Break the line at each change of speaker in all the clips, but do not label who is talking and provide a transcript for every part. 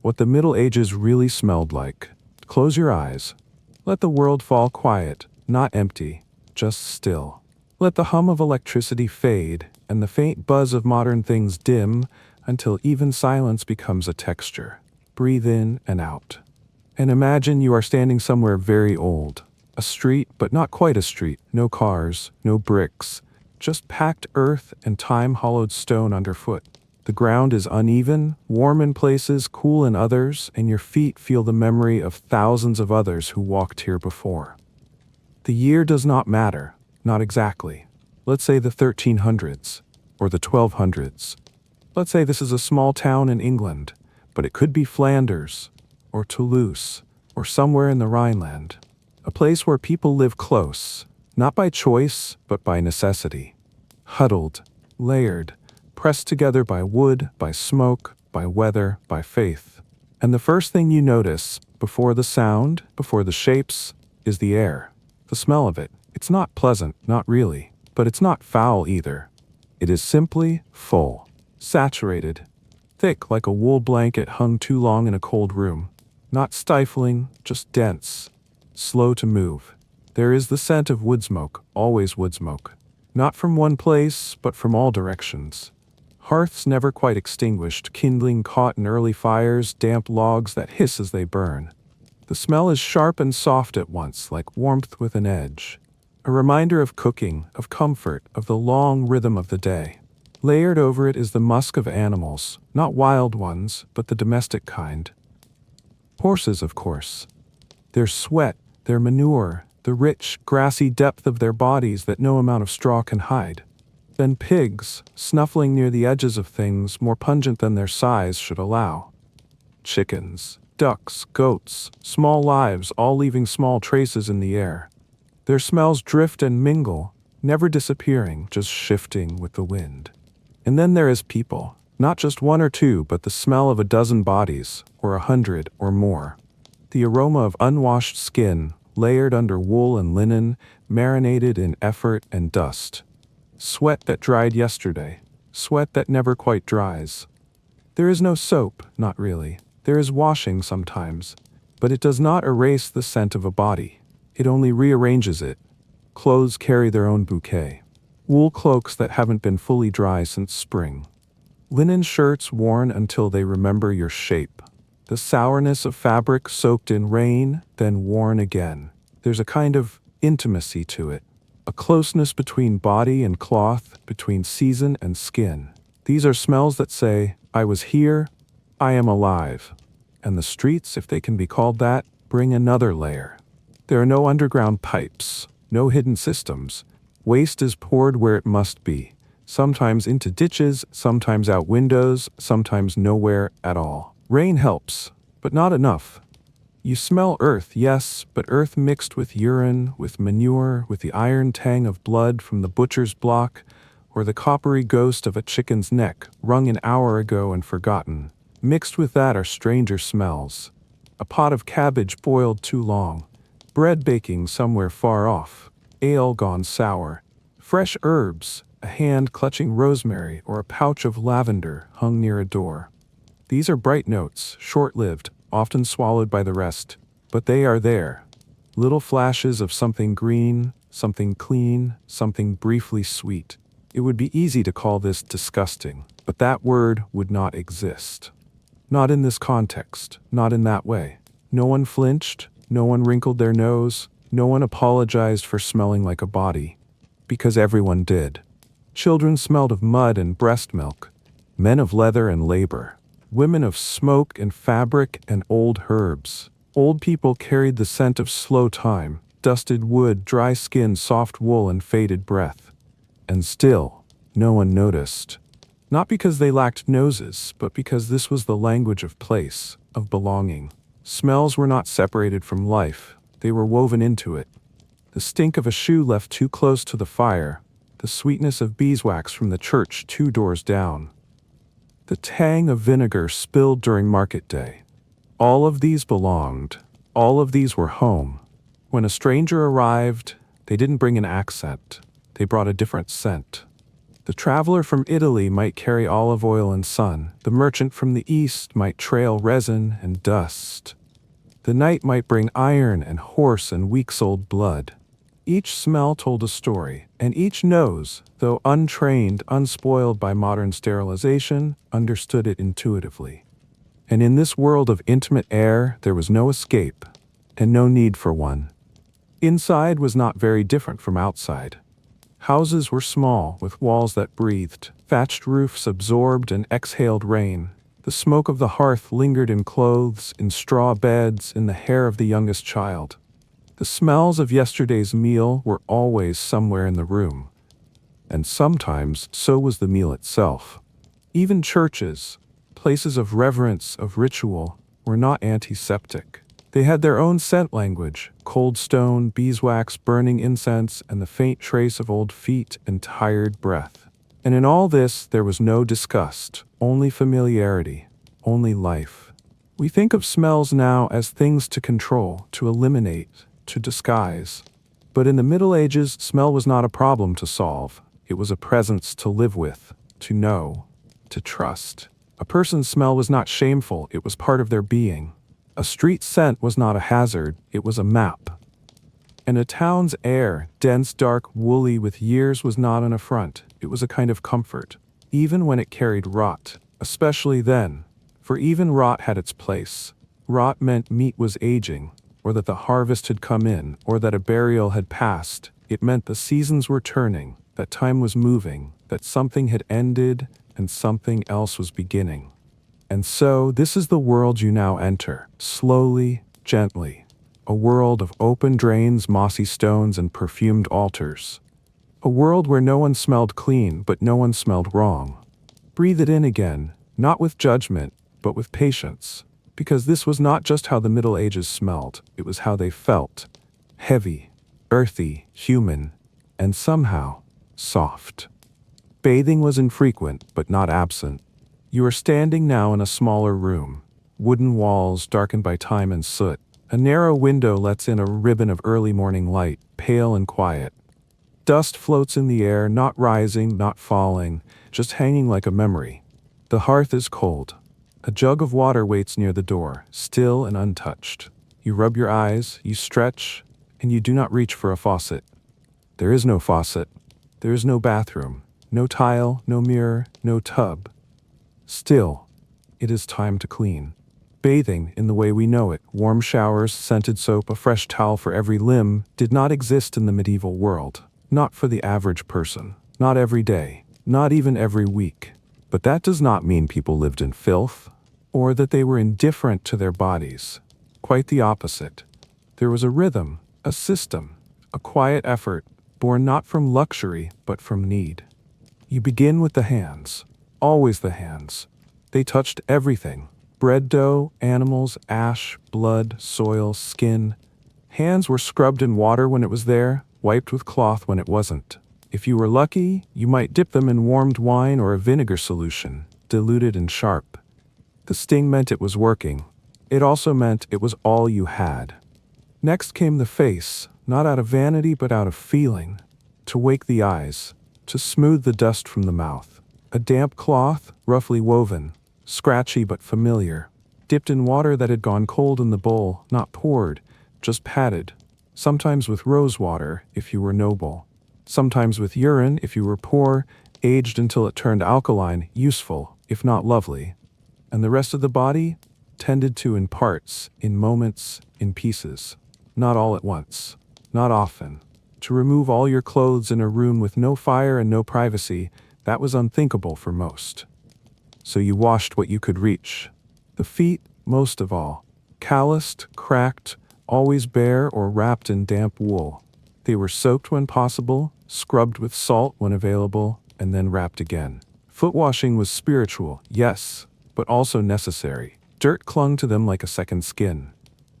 What the Middle Ages really smelled like. Close your eyes. Let the world fall quiet, not empty, just still. Let the hum of electricity fade, and the faint buzz of modern things dim until even silence becomes a texture. Breathe in and out. And imagine you are standing somewhere very old. A street, but not quite a street. No cars, no bricks. Just packed earth and time-hollowed stone underfoot. The ground is uneven, warm in places, cool in others, and your feet feel the memory of thousands of others who walked here before. The year does not matter, not exactly. Let's say the 1300s, or the 1200s. Let's say this is a small town in England, but it could be Flanders, or Toulouse, or somewhere in the Rhineland. A place where people live close, not by choice, but by necessity. Huddled, layered, pressed together by wood, by smoke, by weather, by faith. And the first thing you notice, before the sound, before the shapes, is the air. The smell of it. It's not pleasant, not really, but it's not foul either. It is simply full, saturated, thick like a wool blanket hung too long in a cold room. Not stifling, just dense, slow to move. There is the scent of wood smoke, always wood smoke. Not from one place, but from all directions. Hearths never quite extinguished, kindling caught in early fires, damp logs that hiss as they burn. The smell is sharp and soft at once, like warmth with an edge. A reminder of cooking, of comfort, of the long rhythm of the day. Layered over it is the musk of animals, not wild ones, but the domestic kind. Horses, of course. Their sweat, their manure, the rich, grassy depth of their bodies that no amount of straw can hide. Then pigs, snuffling near the edges of things more pungent than their size should allow. Chickens, ducks, goats, small lives all leaving small traces in the air. Their smells drift and mingle, never disappearing, just shifting with the wind. And then there is people, not just one or two, but the smell of a dozen bodies, or 100 or more. The aroma of unwashed skin, layered under wool and linen, marinated in effort and dust. Sweat that dried yesterday, sweat that never quite dries. There is no soap, not really. There is washing sometimes, but it does not erase the scent of a body. It only rearranges it. Clothes carry their own bouquet. Wool cloaks that haven't been fully dry since spring. Linen shirts worn until they remember your shape. The sourness of fabric soaked in rain, then worn again. There's a kind of intimacy to it. A closeness between body and cloth, between season and skin. These are smells that say, I was here, I am alive. And the streets, if they can be called that, bring another layer. There are no underground pipes, no hidden systems. Waste is poured where it must be, sometimes into ditches, sometimes out windows, sometimes nowhere at all. Rain helps, but not enough. You smell earth, yes, but earth mixed with urine, with manure, with the iron tang of blood from the butcher's block, or the coppery ghost of a chicken's neck, wrung an hour ago and forgotten. Mixed with that are stranger smells. A pot of cabbage boiled too long, bread baking somewhere far off, ale gone sour, fresh herbs, a hand clutching rosemary or a pouch of lavender hung near a door. These are bright notes, short-lived, often swallowed by the rest, but they are there. Little flashes of something green, something clean, something briefly sweet. It would be easy to call this disgusting, but that word would not exist. Not in this context, not in that way. No one flinched, no one wrinkled their nose, no one apologized for smelling like a body. Because everyone did. Children smelled of mud and breast milk, men of leather and labor. Women of smoke and fabric and old herbs. Old people carried the scent of slow time, dusted wood, dry skin, soft wool, and faded breath. And still, no one noticed. Not because they lacked noses, but because this was the language of place, of belonging. Smells were not separated from life, they were woven into it. The stink of a shoe left too close to the fire, the sweetness of beeswax from the church 2 doors down. The tang of vinegar spilled during market day. All of these belonged. All of these were home. When a stranger arrived, they didn't bring an accent. They brought a different scent. The traveler from Italy might carry olive oil and sun. The merchant from the east might trail resin and dust. The night might bring iron and horse and week-old blood. Each smell told a story, and each nose, though untrained, unspoiled by modern sterilization, understood it intuitively. And in this world of intimate air, there was no escape, and no need for one. Inside was not very different from outside. Houses were small, with walls that breathed. Thatched roofs absorbed and exhaled rain. The smoke of the hearth lingered in clothes, in straw beds, in the hair of the youngest child. The smells of yesterday's meal were always somewhere in the room. And sometimes so was the meal itself. Even churches, places of reverence, of ritual, were not antiseptic. They had their own scent language: cold stone, beeswax, burning incense, and the faint trace of old feet and tired breath. And in all this there was no disgust, only familiarity, only life. We think of smells now as things to control, to eliminate, to disguise. But in the Middle Ages, smell was not a problem to solve. It was a presence to live with, to know, to trust. A person's smell was not shameful, it was part of their being. A street scent was not a hazard, it was a map. And a town's air, dense, dark, woolly with years, was not an affront, it was a kind of comfort, even when it carried rot, especially then, for even rot had its place. Rot meant meat was aging, or that the harvest had come in, or that a burial had passed. It meant the seasons were turning, that time was moving, that something had ended and something else was beginning. And so, this is the world you now enter, slowly, gently. A world of open drains, mossy stones, and perfumed altars. A world where no one smelled clean, but no one smelled wrong. Breathe it in again, not with judgment, but with patience. Because this was not just how the Middle Ages smelled, it was how they felt. Heavy, earthy, human, and somehow soft. Bathing was infrequent, but not absent. You are standing now in a smaller room. Wooden walls darkened by time and soot. A narrow window lets in a ribbon of early morning light, pale and quiet. Dust floats in the air, not rising, not falling, just hanging like a memory. The hearth is cold. A jug of water waits near the door, still and untouched. You rub your eyes, you stretch, and you do not reach for a faucet. There is no faucet. There is no bathroom, no tile, no mirror, no tub. Still, it is time to clean. Bathing, in the way we know it, warm showers, scented soap, a fresh towel for every limb, did not exist in the medieval world. Not for the average person. Not every day. Not even every week. But that does not mean people lived in filth, or that they were indifferent to their bodies. Quite the opposite. There was a rhythm, a system, a quiet effort, born not from luxury, but from need. You begin with the hands. Always the hands. They touched everything. Bread dough, animals, ash, blood, soil, skin. Hands were scrubbed in water when it was there, wiped with cloth when it wasn't. If you were lucky, you might dip them in warmed wine or a vinegar solution, diluted and sharp. The sting meant it was working. It also meant it was all you had. Next came the face, not out of vanity but out of feeling. To wake the eyes, to smooth the dust from the mouth. A damp cloth, roughly woven, scratchy but familiar, dipped in water that had gone cold in the bowl, not poured, just patted, sometimes with rose water if you were noble. Sometimes with urine if you were poor, aged until it turned alkaline, useful, if not lovely. And the rest of the body, tended to in parts, in moments, in pieces. Not all at once, not often. To remove all your clothes in a room with no fire and no privacy, that was unthinkable for most. So you washed what you could reach. The feet, most of all. Calloused, cracked, always bare or wrapped in damp wool. They were soaked when possible, scrubbed with salt when available, and then wrapped again. Foot washing was spiritual, yes, but also necessary. Dirt clung to them like a second skin.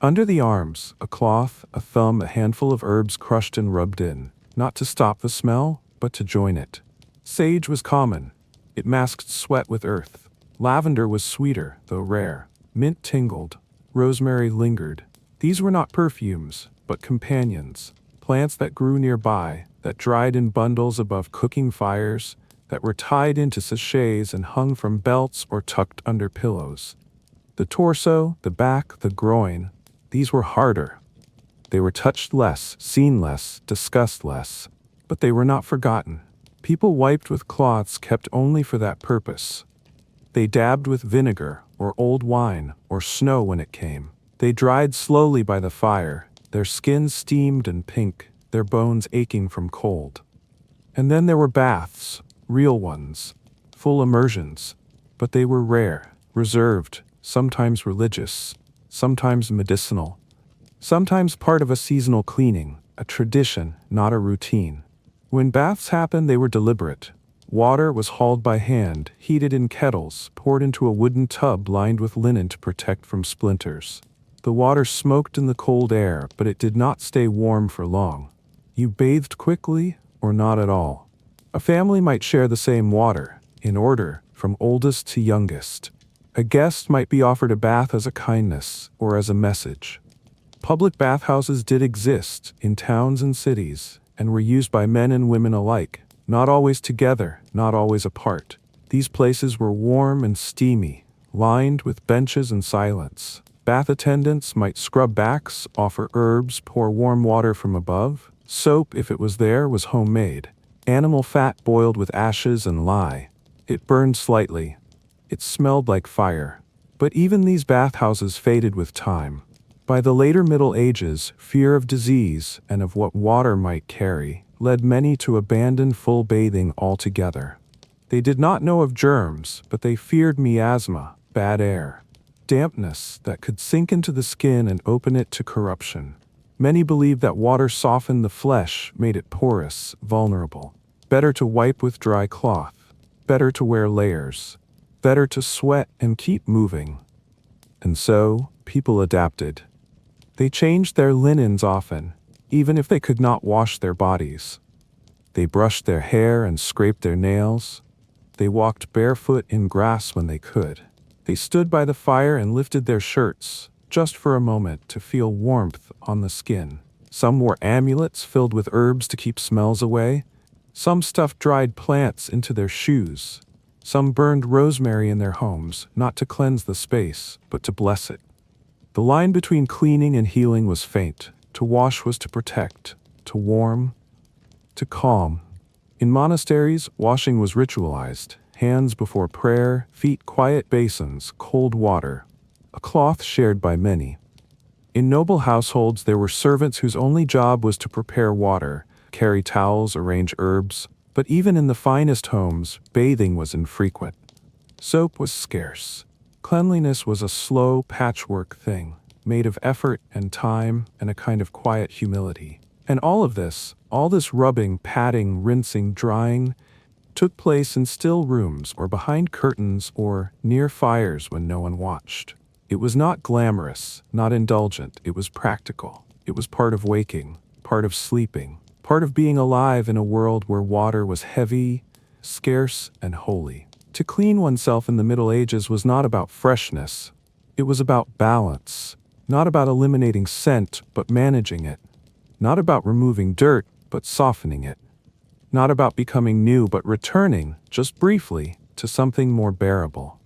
Under the arms, a cloth, a thumb, a handful of herbs crushed and rubbed in, not to stop the smell, but to join it. Sage was common. It masked sweat with earth. Lavender was sweeter, though rare. Mint tingled. Rosemary lingered. These were not perfumes, but companions. Plants that grew nearby, that dried in bundles above cooking fires, that were tied into sachets and hung from belts or tucked under pillows. The torso, the back, the groin, these were harder. They were touched less, seen less, discussed less, but they were not forgotten. People wiped with cloths kept only for that purpose. They dabbed with vinegar, or old wine, or snow when it came. They dried slowly by the fire, their skins steamed and pink, their bones aching from cold. And then there were baths, real ones, full immersions, but they were rare, reserved, sometimes religious, sometimes medicinal, sometimes part of a seasonal cleaning, a tradition, not a routine. When baths happened, they were deliberate. Water was hauled by hand, heated in kettles, poured into a wooden tub lined with linen to protect from splinters. The water smoked in the cold air, but it did not stay warm for long. You bathed quickly or not at all. A family might share the same water, in order, from oldest to youngest. A guest might be offered a bath as a kindness or as a message. Public bathhouses did exist in towns and cities, and were used by men and women alike, not always together, not always apart. These places were warm and steamy, lined with benches and silence. Bath attendants might scrub backs, offer herbs, pour warm water from above. Soap, if it was there, was homemade. Animal fat boiled with ashes and lye. It burned slightly. It smelled like fire. But even these bathhouses faded with time. By the later Middle Ages, fear of disease and of what water might carry led many to abandon full bathing altogether. They did not know of germs, but they feared miasma, bad air, dampness that could sink into the skin and open it to corruption. Many believed that water softened the flesh, made it porous, vulnerable. Better to wipe with dry cloth. Better to wear layers. Better to sweat and keep moving. And so, people adapted. They changed their linens often, even if they could not wash their bodies. They brushed their hair and scraped their nails. They walked barefoot in grass when they could. They stood by the fire and lifted their shirts, just for a moment, to feel warmth on the skin. Some wore amulets filled with herbs to keep smells away. Some stuffed dried plants into their shoes. Some burned rosemary in their homes, not to cleanse the space, but to bless it. The line between cleaning and healing was faint. To wash was to protect, to warm, to calm. In monasteries, washing was ritualized. Hands before prayer, feet quiet basins, cold water, a cloth shared by many. In noble households, there were servants whose only job was to prepare water, carry towels, arrange herbs. But even in the finest homes, bathing was infrequent. Soap was scarce. Cleanliness was a slow patchwork thing, made of effort and time and a kind of quiet humility. And all this rubbing, patting, rinsing, drying, took place in still rooms or behind curtains or near fires when no one watched. It was not glamorous, not indulgent, it was practical. It was part of waking, part of sleeping, part of being alive in a world where water was heavy, scarce, and holy. To clean oneself in the Middle Ages was not about freshness. It was about balance, not about eliminating scent, but managing it. Not about removing dirt, but softening it. Not about becoming new, but returning, just briefly, to something more bearable.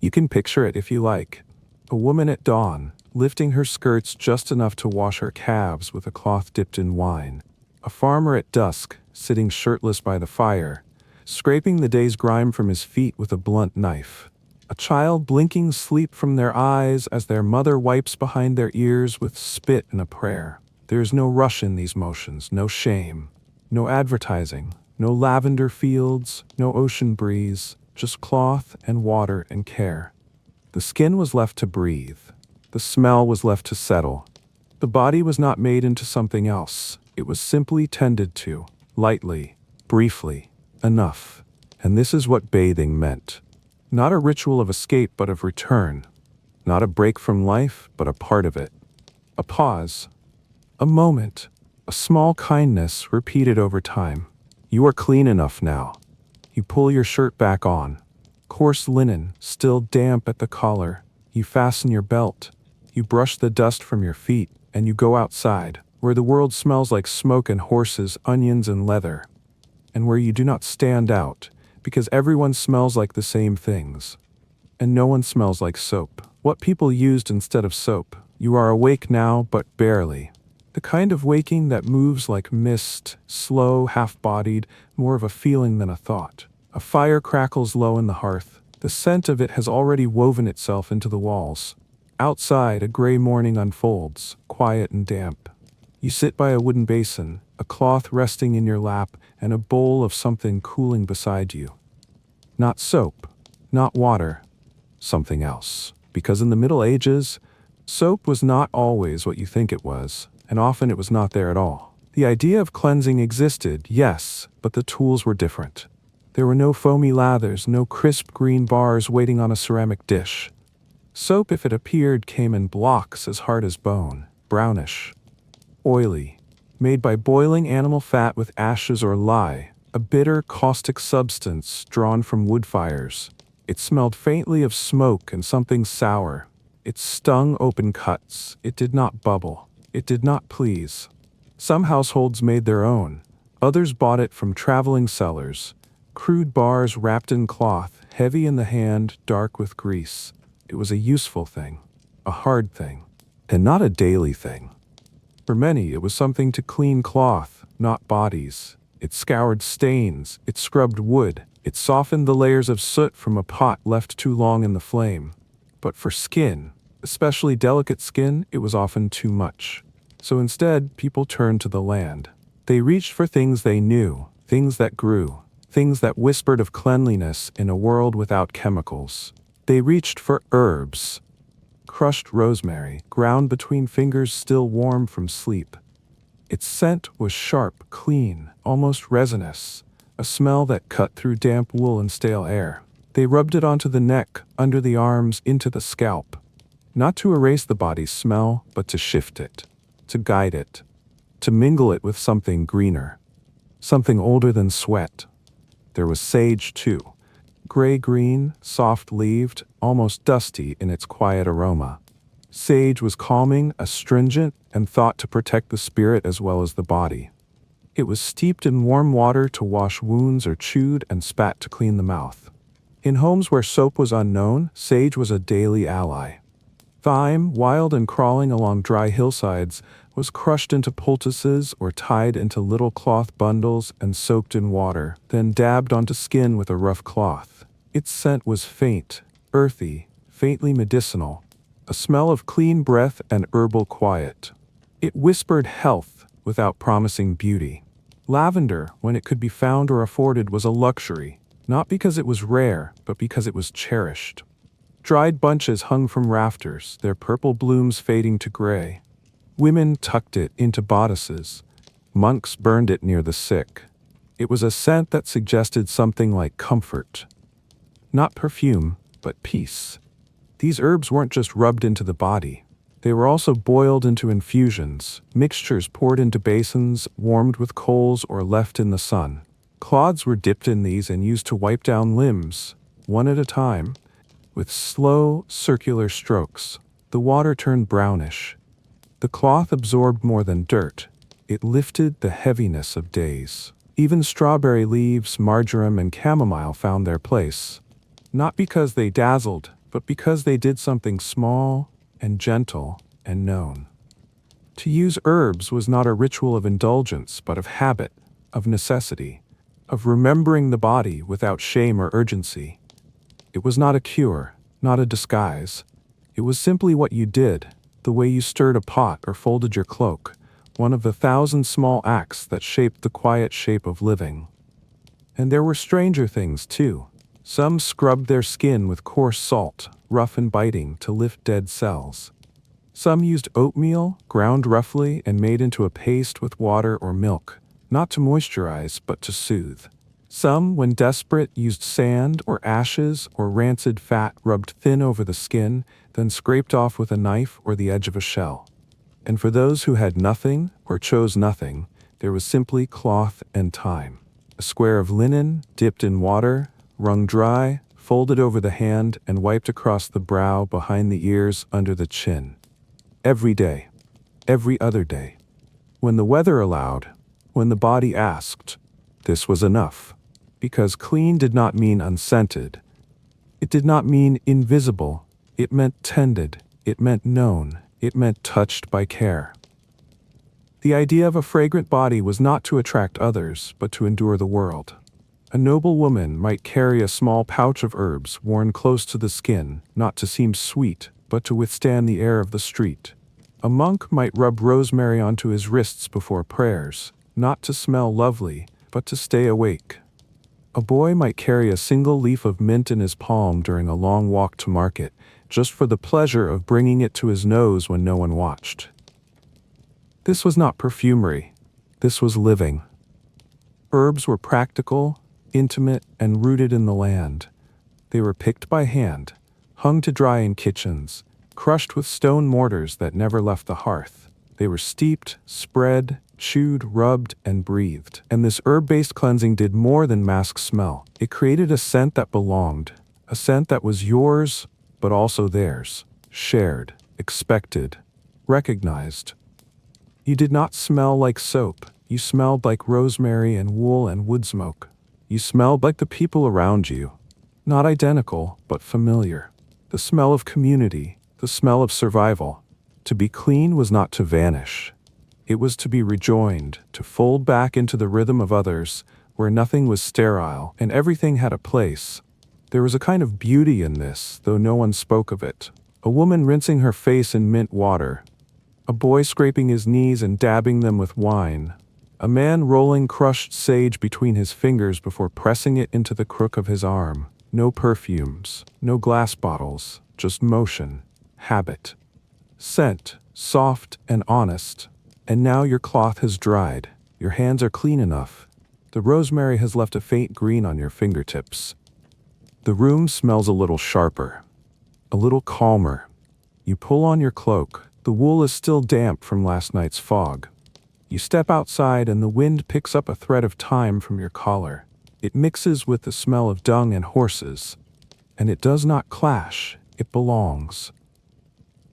You can picture it if you like. A woman at dawn, lifting her skirts just enough to wash her calves with a cloth dipped in wine. A farmer at dusk, sitting shirtless by the fire, scraping the day's grime from his feet with a blunt knife. A child blinking sleep from their eyes as their mother wipes behind their ears with spit and a prayer. There is no rush in these motions, no shame, no advertising, no lavender fields, no ocean breeze, just cloth and water and care. The skin was left to breathe. The smell was left to settle. The body was not made into something else. It was simply tended to, lightly, briefly, enough. And this is what bathing meant. Not a ritual of escape, but of return. Not a break from life, but a part of it. A pause. A moment. A small kindness repeated over time. You are clean enough now. You pull your shirt back on. Coarse linen, still damp at the collar. You fasten your belt. You brush the dust from your feet, and you go outside, where the world smells like smoke and horses, onions and leather. and where you do not stand out, because everyone smells like the same things. And no one smells like soap. What people used instead of soap. You are awake now, but barely. The kind of waking that moves like mist, slow, half-bodied, more of a feeling than a thought. A fire crackles low in the hearth. The scent of it has already woven itself into the walls. Outside, a gray morning unfolds, quiet and damp. You sit by a wooden basin, a cloth resting in your lap, and a bowl of something cooling beside you. Not soap, not water, something else. Because in the Middle Ages, soap was not always what you think it was, and often it was not there at all. The idea of cleansing existed, yes, but the tools were different. There were no foamy lathers, no crisp green bars waiting on a ceramic dish. Soap, if it appeared, came in blocks as hard as bone, brownish, oily, made by boiling animal fat with ashes or lye, a bitter, caustic substance drawn from wood fires. It smelled faintly of smoke and something sour. It stung open cuts. It did not bubble. It did not please. Some households made their own. Others bought it from traveling sellers. Crude bars wrapped in cloth, heavy in the hand, dark with grease. It was a useful thing, a hard thing, and not a daily thing. For many, it was something to clean cloth, not bodies. It scoured stains, it scrubbed wood, it softened the layers of soot from a pot left too long in the flame. But for skin, especially delicate skin, it was often too much. So instead, people turned to the land. They reached for things they knew, things that grew, things that whispered of cleanliness in a world without chemicals. They reached for herbs. Crushed rosemary, ground between fingers still warm from sleep. Its scent was sharp, clean, almost resinous, a smell that cut through damp wool and stale air. They rubbed it onto the neck, under the arms, into the scalp. Not to erase the body's smell, but to shift it, to guide it, to mingle it with something greener, something older than sweat. There was sage, too. Gray-green, soft-leaved, almost dusty in its quiet aroma. Sage was calming, astringent, and thought to protect the spirit as well as the body. It was steeped in warm water to wash wounds or chewed and spat to clean the mouth. In homes where soap was unknown, sage was a daily ally. Thyme, wild and crawling along dry hillsides, was crushed into poultices or tied into little cloth bundles and soaked in water, then dabbed onto skin with a rough cloth. Its scent was faint, earthy, faintly medicinal, a smell of clean breath and herbal quiet. It whispered health without promising beauty. Lavender, when it could be found or afforded, was a luxury, not because it was rare, but because it was cherished. Dried bunches hung from rafters, their purple blooms fading to gray. Women tucked it into bodices. Monks burned it near the sick. It was a scent that suggested something like comfort. Not perfume, but peace. These herbs weren't just rubbed into the body. They were also boiled into infusions, mixtures poured into basins, warmed with coals or left in the sun. Cloths were dipped in these and used to wipe down limbs, one at a time, with slow, circular strokes. The water turned brownish. The cloth absorbed more than dirt. It lifted the heaviness of days. Even strawberry leaves, marjoram, and chamomile found their place. Not because they dazzled, but because they did something small and gentle and known. To use herbs was not a ritual of indulgence, but of habit, of necessity, of remembering the body without shame or urgency. It was not a cure, not a disguise. It was simply what you did, the way you stirred a pot or folded your cloak, one of the 1,000 small acts that shaped the quiet shape of living. And there were stranger things, too. Some scrubbed their skin with coarse salt, rough and biting, to lift dead cells. Some used oatmeal, ground roughly and made into a paste with water or milk, not to moisturize, but to soothe. Some, when desperate, used sand or ashes or rancid fat rubbed thin over the skin, then scraped off with a knife or the edge of a shell. And for those who had nothing or chose nothing, there was simply cloth and time. A square of linen, dipped in water, wrung dry, folded over the hand, and wiped across the brow, behind the ears, under the chin. Every day. Every other day. When the weather allowed. When the body asked. This was enough. Because clean did not mean unscented. It did not mean invisible. It meant tended. It meant known. It meant touched by care. The idea of a fragrant body was not to attract others, but to endure the world. A noble woman might carry a small pouch of herbs worn close to the skin, not to seem sweet, but to withstand the air of the street. A monk might rub rosemary onto his wrists before prayers, not to smell lovely, but to stay awake. A boy might carry a single leaf of mint in his palm during a long walk to market, just for the pleasure of bringing it to his nose when no one watched. This was not perfumery. This was living. Herbs were practical, intimate, and rooted in the land. They were picked by hand, hung to dry in kitchens, crushed with stone mortars that never left the hearth. They were steeped, spread, chewed, rubbed, and breathed. And this herb-based cleansing did more than mask smell. It created a scent that belonged, a scent that was yours, but also theirs, shared, expected, recognized. You did not smell like soap. You smelled like rosemary and wool and wood smoke. You smelled like the people around you. Not identical, but familiar. The smell of community, the smell of survival. To be clean was not to vanish. It was to be rejoined, to fold back into the rhythm of others, where nothing was sterile and everything had a place. There was a kind of beauty in this, though no one spoke of it. A woman rinsing her face in mint water. A boy scraping his knees and dabbing them with wine. A man rolling crushed sage between his fingers before pressing it into the crook of his arm. No perfumes, no glass bottles, just motion, habit. Scent, soft and honest. And now your cloth has dried. Your hands are clean enough. The rosemary has left a faint green on your fingertips. The room smells a little sharper, a little calmer. You pull on your cloak. The wool is still damp from last night's fog. You step outside and the wind picks up a thread of thyme from your collar. It mixes with the smell of dung and horses. And it does not clash, it belongs.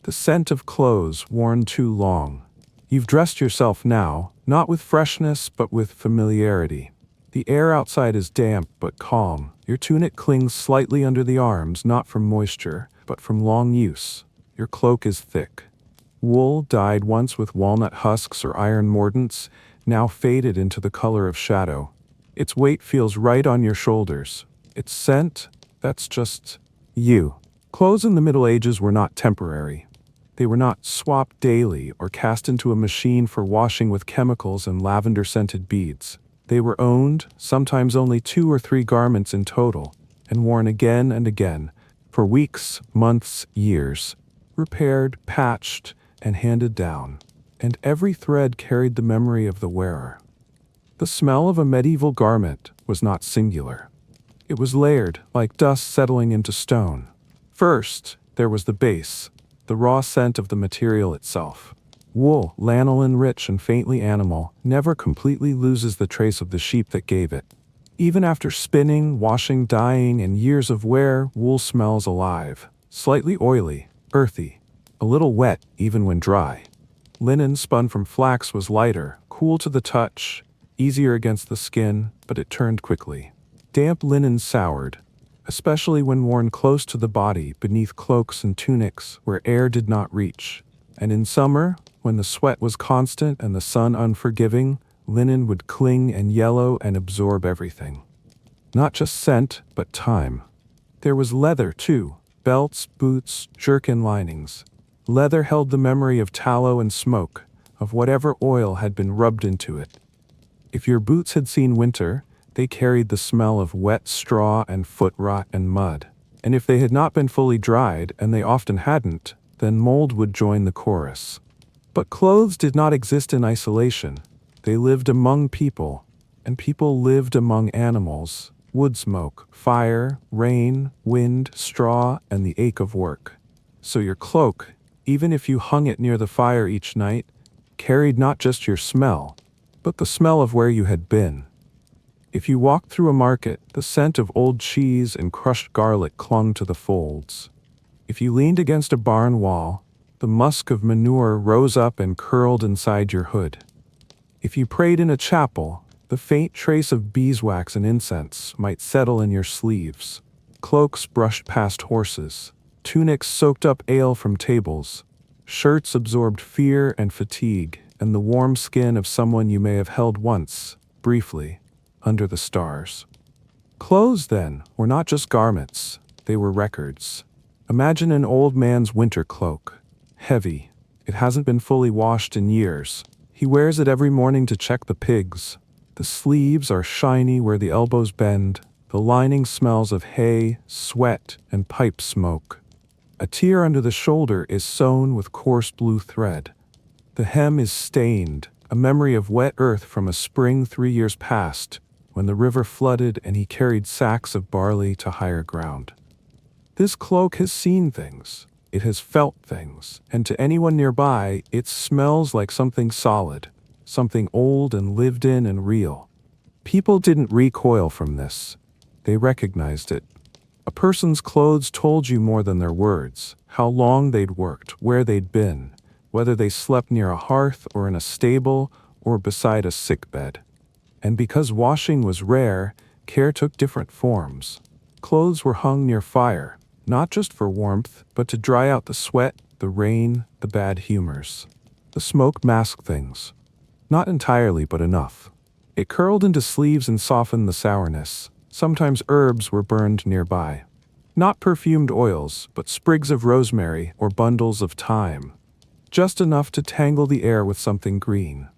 The scent of clothes worn too long. You've dressed yourself now, not with freshness but with familiarity. The air outside is damp but calm. Your tunic clings slightly under the arms, not from moisture, but from long use. Your cloak is thick. Wool, dyed once with walnut husks or iron mordants, now faded into the color of shadow. Its weight feels right on your shoulders. Its scent, that's just you. Clothes in the Middle Ages were not temporary. They were not swapped daily or cast into a machine for washing with chemicals and lavender-scented beads. They were owned, sometimes only 2 or 3 garments in total, and worn again and again, for weeks, months, years, repaired, patched, and handed down. And every thread carried the memory of the wearer. The smell of a medieval garment was not singular. It was layered, like dust settling into stone. First, there was the base, the raw scent of the material itself. Wool, lanolin-rich and faintly animal, never completely loses the trace of the sheep that gave it. Even after spinning, washing, dyeing, and years of wear, wool smells alive, slightly oily, earthy, a little wet even when dry. Linen spun from flax was lighter, cool to the touch, easier against the skin, but it turned quickly. Damp linen soured, especially when worn close to the body beneath cloaks and tunics where air did not reach. And in summer, when the sweat was constant and the sun unforgiving, linen would cling and yellow and absorb everything. Not just scent, but time. There was leather, too. Belts, boots, jerkin linings. Leather held the memory of tallow and smoke, of whatever oil had been rubbed into it. If your boots had seen winter, they carried the smell of wet straw and foot rot and mud. And if they had not been fully dried, and they often hadn't, then mold would join the chorus. But clothes did not exist in isolation. They lived among people, and people lived among animals, wood smoke, fire, rain, wind, straw, and the ache of work. So your cloak, even if you hung it near the fire each night, carried not just your smell, but the smell of where you had been. If you walked through a market, the scent of old cheese and crushed garlic clung to the folds. If you leaned against a barn wall, the musk of manure rose up and curled inside your hood. If you prayed in a chapel, The faint trace of beeswax and incense might settle in your sleeves. Cloaks brushed past horses. Tunics soaked up ale from tables. Shirts absorbed fear and fatigue and the warm skin of someone you may have held once, briefly, under the stars. Clothes, then, were not just garments, they were records. Imagine an old man's winter cloak. Heavy. It hasn't been fully washed in years. He wears it every morning to check the pigs. The sleeves are shiny where the elbows bend. The lining smells of hay, sweat, and pipe smoke. A tear under the shoulder is sewn with coarse blue thread. The hem is stained, a memory of wet earth from a spring 3 years past, when the river flooded and he carried sacks of barley to higher ground. This cloak has seen things. It has felt things, and to anyone nearby, it smells like something solid, something old and lived in and real. People didn't recoil from this. They recognized it. A person's clothes told you more than their words, how long they'd worked, where they'd been, whether they slept near a hearth or in a stable or beside a sickbed. And because washing was rare, care took different forms. Clothes were hung near fire, not just for warmth, but to dry out the sweat, the rain, the bad humors. The smoke masked things. Not entirely, but enough. It curled into sleeves and softened the sourness. Sometimes herbs were burned nearby. Not perfumed oils, but sprigs of rosemary or bundles of thyme. Just enough to tangle the air with something green.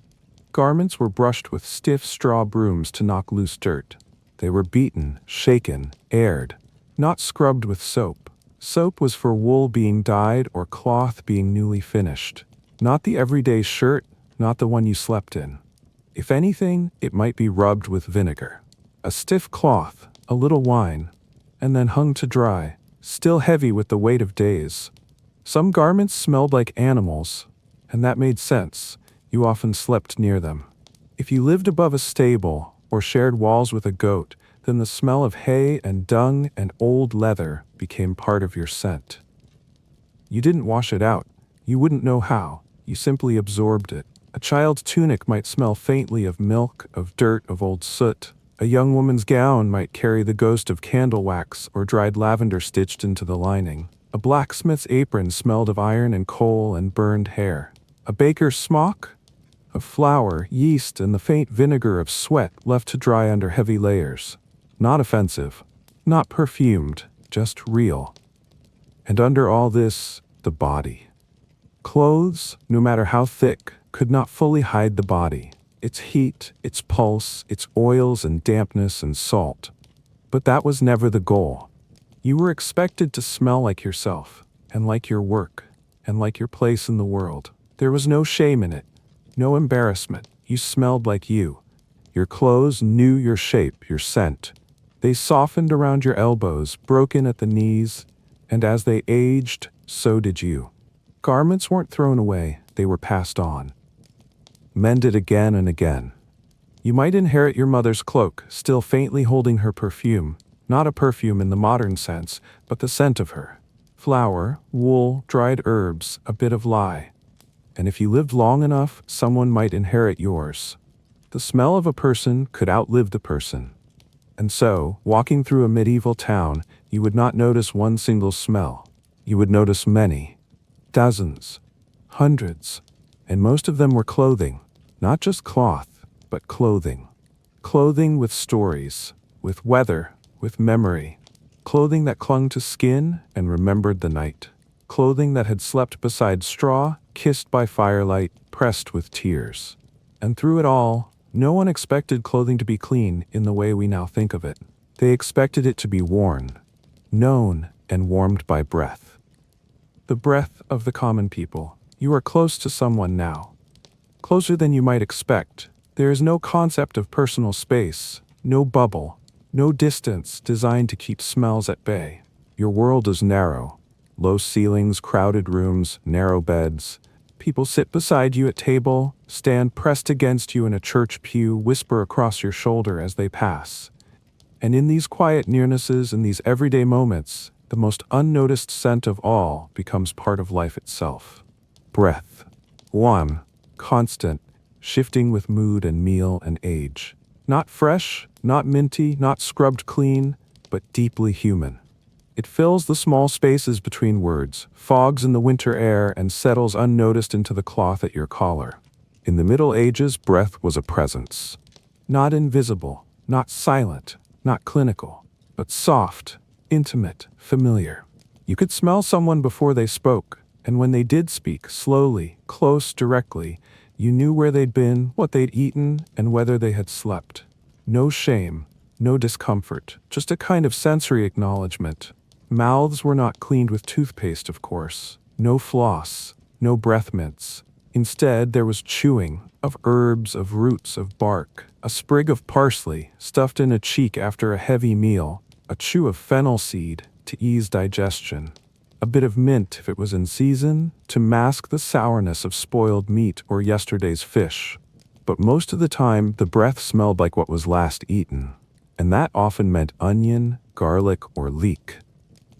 Garments were brushed with stiff straw brooms to knock loose dirt. They were beaten, shaken, aired, not scrubbed with soap. Soap was for wool being dyed or cloth being newly finished. Not the everyday shirt, not the one you slept in. If anything, it might be rubbed with vinegar. A stiff cloth, a little wine, and then hung to dry, still heavy with the weight of days. Some garments smelled like animals, and that made sense. You often slept near them. If you lived above a stable or shared walls with a goat, then the smell of hay and dung and old leather became part of your scent. You didn't wash it out. You wouldn't know how. You simply absorbed it. A child's tunic might smell faintly of milk, of dirt, of old soot. A young woman's gown might carry the ghost of candle wax or dried lavender stitched into the lining. A blacksmith's apron smelled of iron and coal and burned hair. A baker's smock? Of flour, yeast, and the faint vinegar of sweat left to dry under heavy layers. Not offensive, not perfumed, just real. And under all this, the body. Clothes, no matter how thick, could not fully hide the body. Its heat, its pulse, its oils and dampness and salt. But that was never the goal. You were expected to smell like yourself, and like your work, and like your place in the world. There was no shame in it, no embarrassment. You smelled like you. Your clothes knew your shape, your scent. They softened around your elbows, broken at the knees, and as they aged, so did you. Garments weren't thrown away, they were passed on. Mended again and again. You might inherit your mother's cloak, still faintly holding her perfume, not a perfume in the modern sense, but the scent of her. Flour, wool, dried herbs, a bit of lye. And if you lived long enough, someone might inherit yours. The smell of a person could outlive the person. And so, walking through a medieval town, you would not notice one single smell. You would notice many. Dozens. Hundreds. And most of them were clothing. Not just cloth, but clothing. Clothing with stories, with weather, with memory. Clothing that clung to skin and remembered the night. Clothing that had slept beside straw, kissed by firelight, pressed with tears. And through it all, no one expected clothing to be clean in the way we now think of it. They expected it to be worn, known, and warmed by breath. The breath of the common people. You are close to someone now. Closer than you might expect. There is no concept of personal space, no bubble, no distance designed to keep smells at bay. Your world is narrow. Low ceilings, crowded rooms, narrow beds. People sit beside you at table, stand pressed against you in a church pew, whisper across your shoulder as they pass. And in these quiet nearnesses, in these everyday moments, the most unnoticed scent of all becomes part of life itself. Breath. One. Constant, shifting with mood and meal and age. Not fresh, not minty, not scrubbed clean, but deeply human. It fills the small spaces between words, fogs in the winter air, and settles unnoticed into the cloth at your collar. In the Middle Ages, breath was a presence. Not invisible, not silent, not clinical, but soft, intimate, familiar. You could smell someone before they spoke, and when they did speak, slowly, close, directly, you knew where they'd been, what they'd eaten, and whether they had slept. No shame, no discomfort, just a kind of sensory acknowledgement. Mouths were not cleaned with toothpaste, of course. No floss, no breath mints. Instead, there was chewing, of herbs, of roots, of bark. A sprig of parsley, stuffed in a cheek after a heavy meal. A chew of fennel seed, to ease digestion. A bit of mint, if it was in season, to mask the sourness of spoiled meat or yesterday's fish. But most of the time, the breath smelled like what was last eaten. And that often meant onion, garlic, or leek.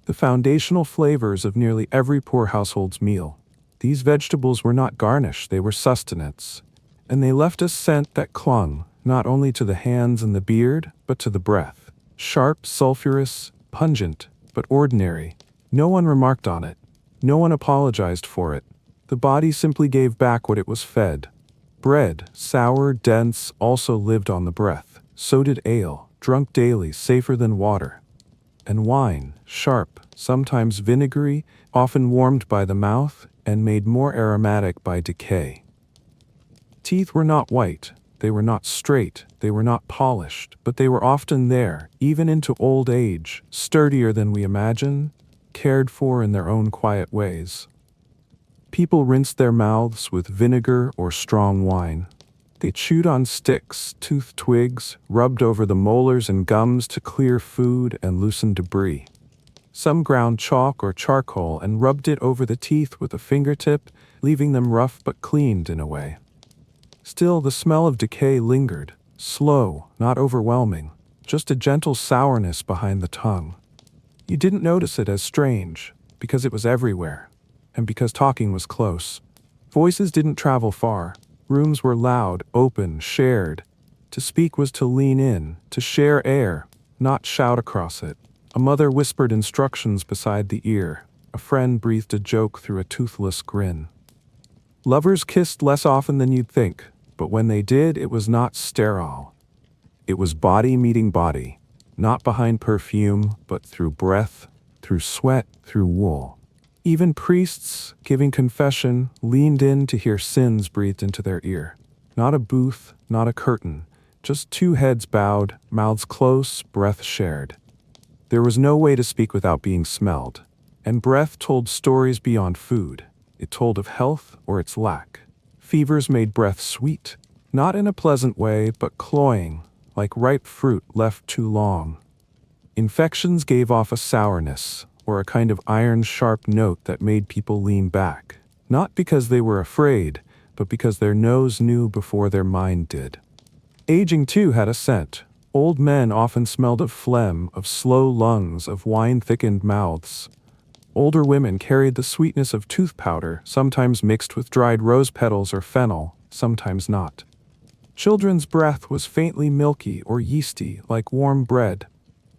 The foundational flavors of nearly every poor household's meal. These vegetables were not garnish, they were sustenance. And they left a scent that clung, not only to the hands and the beard, but to the breath. Sharp, sulfurous, pungent, but ordinary. No one remarked on it. No one apologized for it. The body simply gave back what it was fed. Bread, sour, dense, also lived on the breath. So did ale, drunk daily, safer than water. And wine, sharp, sometimes vinegary, often warmed by the mouth, and made more aromatic by decay. Teeth were not white, they were not straight, they were not polished, but they were often there, even into old age, sturdier than we imagine, cared for in their own quiet ways. People rinsed their mouths with vinegar or strong wine. They chewed on sticks, toothed twigs, rubbed over the molars and gums to clear food and loosen debris. Some ground chalk or charcoal and rubbed it over the teeth with a fingertip, leaving them rough but cleaned in a way. Still, the smell of decay lingered, slow, not overwhelming, just a gentle sourness behind the tongue. You didn't notice it as strange, because it was everywhere, and because talking was close. Voices didn't travel far. Rooms were loud, open, shared. To speak was to lean in, to share air, not shout across it. A mother whispered instructions beside the ear. A friend breathed a joke through a toothless grin. Lovers kissed less often than you'd think, but when they did, it was not sterile. It was body meeting body, not behind perfume, but through breath, through sweat, through wool. Even priests, giving confession, leaned in to hear sins breathed into their ear. Not a booth, not a curtain, just two heads bowed, mouths close, breath shared. There was no way to speak without being smelled, and breath told stories beyond food. It told of health or its lack. Fevers made breath sweet, not in a pleasant way, but cloying, like ripe fruit left too long. Infections gave off a sourness, or a kind of iron-sharp note that made people lean back, not because they were afraid, but because their nose knew before their mind did. Aging, too, had a scent. Old men often smelled of phlegm, of slow lungs, of wine-thickened mouths. Older women carried the sweetness of tooth powder, sometimes mixed with dried rose petals or fennel, sometimes not. Children's breath was faintly milky or yeasty, like warm bread.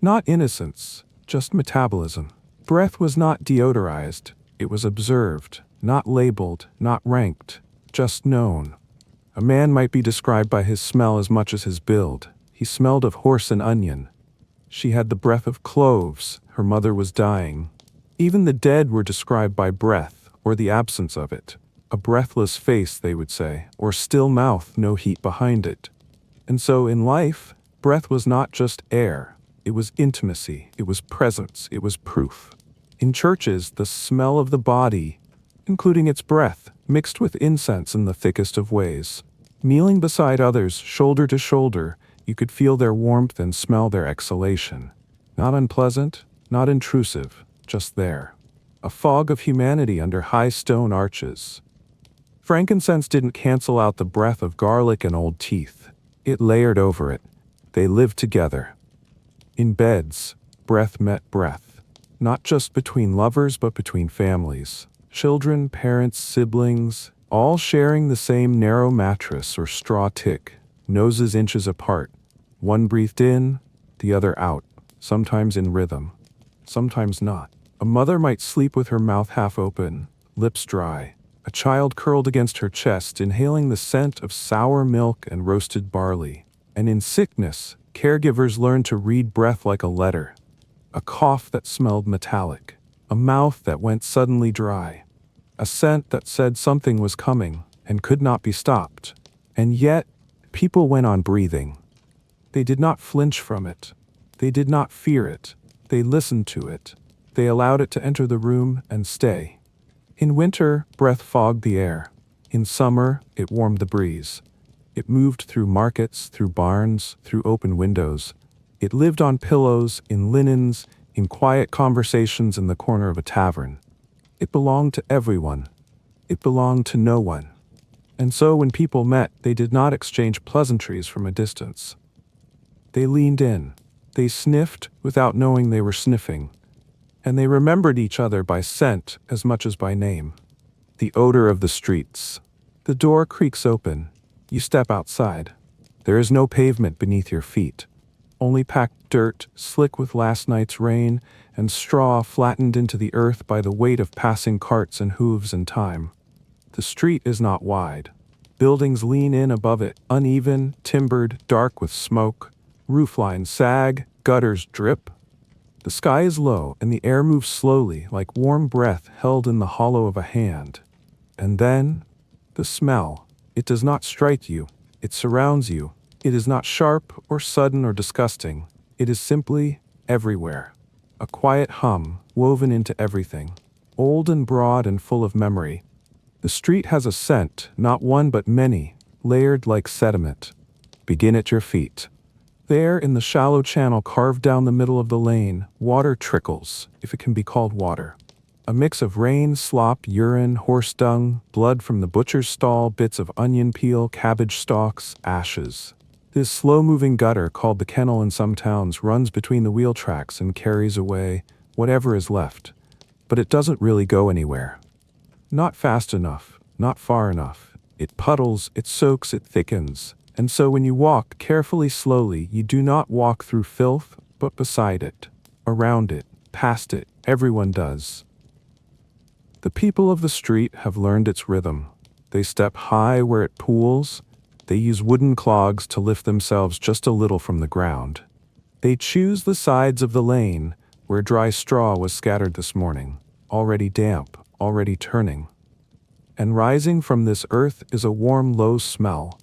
Not innocence, just metabolism. Breath was not deodorized, it was observed, not labeled, not ranked, just known. A man might be described by his smell as much as his build. He smelled of horse and onion. She had the breath of cloves, her mother was dying. Even the dead were described by breath, or the absence of it. A breathless face, they would say, or still mouth, no heat behind it. And so in life, breath was not just air. It was intimacy, it was presence, it was proof. In churches, the smell of the body, including its breath, mixed with incense in the thickest of ways. Kneeling beside others, shoulder to shoulder, you could feel their warmth and smell their exhalation. Not unpleasant, not intrusive, just there. A fog of humanity under high stone arches. Frankincense didn't cancel out the breath of garlic and old teeth. It layered over it. They lived together. In beds, breath met breath. Not just between lovers, but between families. Children, parents, siblings, all sharing the same narrow mattress or straw tick, noses inches apart. One breathed in, the other out, sometimes in rhythm, sometimes not. A mother might sleep with her mouth half open, lips dry, a child curled against her chest, inhaling the scent of sour milk and roasted barley. And in sickness, caregivers learned to read breath like a letter, a cough that smelled metallic, a mouth that went suddenly dry, a scent that said something was coming and could not be stopped. And yet, people went on breathing. They did not flinch from it. They did not fear it. They listened to it. They allowed it to enter the room and stay. In winter, breath fogged the air. In summer, it warmed the breeze. It moved through markets, through barns, through open windows. It lived on pillows, in linens, in quiet conversations in the corner of a tavern. It belonged to everyone. It belonged to no one. And so when people met, they did not exchange pleasantries from a distance. They leaned in. They sniffed without knowing they were sniffing. And they remembered each other by scent as much as by name. The odor of the streets. The door creaks open. You step outside. There is no pavement beneath your feet. Only packed dirt, slick with last night's rain, and straw flattened into the earth by the weight of passing carts and hooves and time. The street is not wide. Buildings lean in above it, uneven, timbered, dark with smoke. Rooflines sag, gutters drip. The sky is low, and the air moves slowly, like warm breath held in the hollow of a hand. And then, the smell. It does not strike you. It surrounds you. It is not sharp or sudden or disgusting. It is simply everywhere. A quiet hum, woven into everything. Old and broad and full of memory. The street has a scent, not one but many, layered like sediment. Begin at your feet. There, in the shallow channel carved down the middle of the lane, water trickles, if it can be called water. A mix of rain, slop, urine, horse dung, blood from the butcher's stall, bits of onion peel, cabbage stalks, ashes. This slow-moving gutter, called the kennel in some towns, runs between the wheel tracks and carries away whatever is left. But it doesn't really go anywhere. Not fast enough, not far enough. It puddles, it soaks, it thickens. And so when you walk carefully, slowly, you do not walk through filth, but beside it, around it, past it. Everyone does. The people of the street have learned its rhythm. They step high where it pools. They use wooden clogs to lift themselves just a little from the ground. They choose the sides of the lane where dry straw was scattered this morning, already damp, already turning. And rising from this earth is a warm, low smell.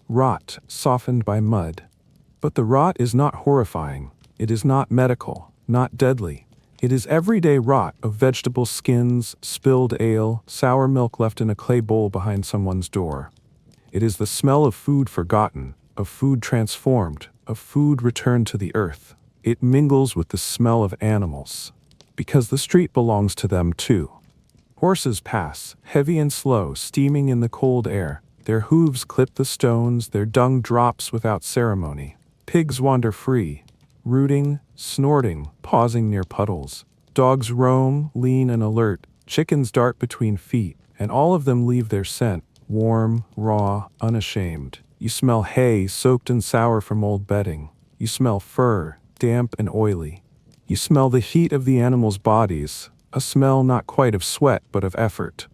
Rot, softened by mud. But the rot is not horrifying. It is not medical, not deadly. It is everyday rot of vegetable skins, spilled ale, sour milk left in a clay bowl behind someone's door. It is the smell of food forgotten, of food transformed, of food returned to the earth. It mingles with the smell of animals, because the street belongs to them too. Horses pass, heavy and slow, steaming in the cold air. Their hooves clip the stones, their dung drops without ceremony. Pigs wander free, rooting, snorting, pausing near puddles. Dogs roam, lean and alert. Chickens dart between feet, and all of them leave their scent, warm, raw, unashamed. You smell hay soaked and sour from old bedding. You smell fur, damp and oily. You smell the heat of the animals' bodies, a smell not quite of sweat but of effort.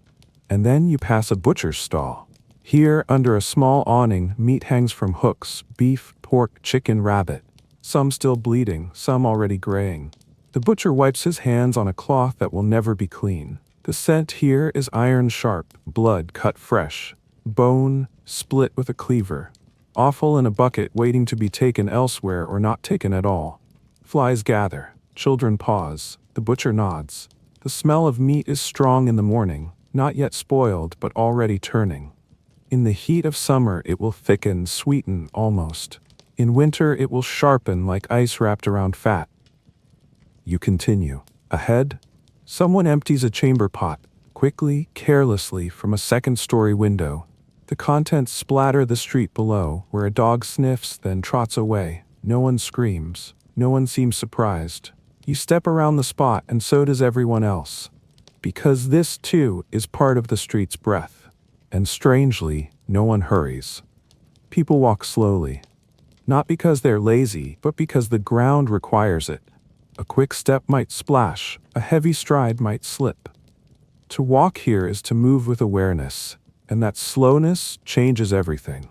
And then you pass a butcher's stall. Here, under a small awning, meat hangs from hooks, beef, pork, chicken, rabbit. Some still bleeding, some already graying. The butcher wipes his hands on a cloth that will never be clean. The scent here is iron sharp, blood cut fresh, bone split with a cleaver, offal in a bucket waiting to be taken elsewhere or not taken at all. Flies gather, children pause, the butcher nods. The smell of meat is strong in the morning, not yet spoiled but already turning. In the heat of summer it will thicken, sweeten almost. In winter it will sharpen like ice wrapped around fat. You continue. Ahead, someone empties a chamber pot, quickly, carelessly, from a second-story window. The contents splatter the street below, where a dog sniffs, then trots away. No one screams. No one seems surprised. You step around the spot, and so does everyone else. Because this, too, is part of the street's breath. And strangely, no one hurries. People walk slowly. not because they're lazy, but because the ground requires it. A quick step might splash, a heavy stride might slip. To walk here is to move with awareness, and that slowness changes everything.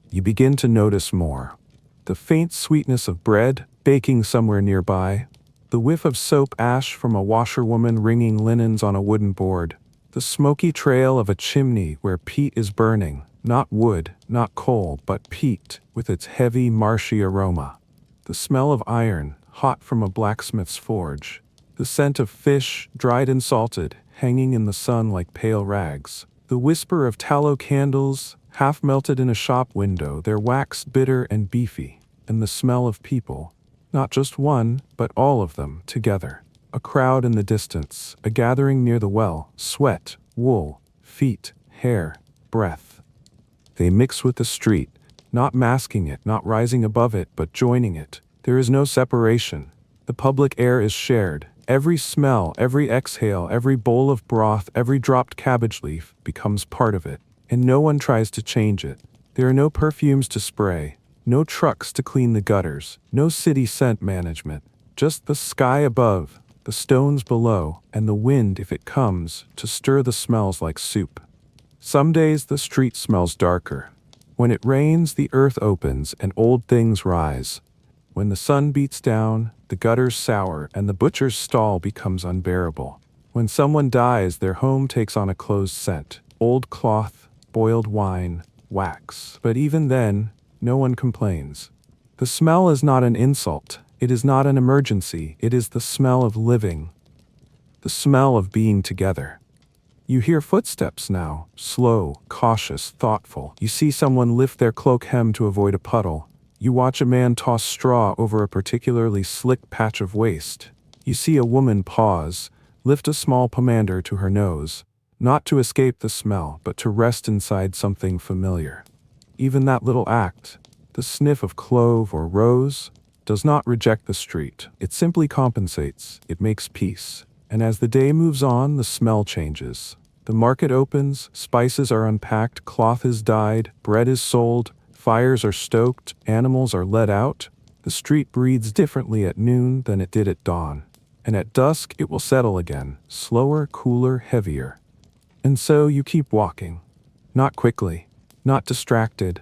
You begin to notice more. The faint sweetness of bread baking somewhere nearby, the whiff of soap ash from a washerwoman wringing linens on a wooden board, the smoky trail of a chimney where peat is burning, not wood, not coal, but peat with its heavy, marshy aroma. The smell of iron, hot from a blacksmith's forge. The scent of fish, dried and salted, hanging in the sun like pale rags. The whisper of tallow candles, half melted in a shop window, their wax bitter and beefy. And the smell of people. Not just one, but all of them, together. A crowd in the distance, a gathering near the well, sweat, wool, feet, hair, breath. They mix with the street, not masking it, not rising above it, but joining it. There is no separation. The public air is shared. Every smell, every exhale, every bowl of broth, every dropped cabbage leaf becomes part of it, and no one tries to change it. There are no perfumes to spray, no trucks to clean the gutters, no city scent management, just the sky above, the stones below, and the wind, if it comes, to stir the smells like soup. Some days the street smells darker. When it rains, the earth opens and old things rise. When the sun beats down, the gutters sour and the butcher's stall becomes unbearable. When someone dies, their home takes on a closed scent, old cloth, boiled wine, wax. But even then, no one complains. The smell is not an insult. It is not an emergency. It is the smell of living. The smell of being together. You hear footsteps now, slow, cautious, thoughtful. You see someone lift their cloak hem to avoid a puddle. You watch a man toss straw over a particularly slick patch of waste. You see a woman pause, lift a small pomander to her nose, not to escape the smell, but to rest inside something familiar. Even that little act, the sniff of clove or rose, does not reject the street. It simply compensates. It makes peace. And as the day moves on, the smell changes. The market opens, spices are unpacked, cloth is dyed, bread is sold, fires are stoked, animals are let out. The street breathes differently at noon than it did at dawn. And at dusk, it will settle again, slower, cooler, heavier. And so you keep walking. Not quickly. Not distracted,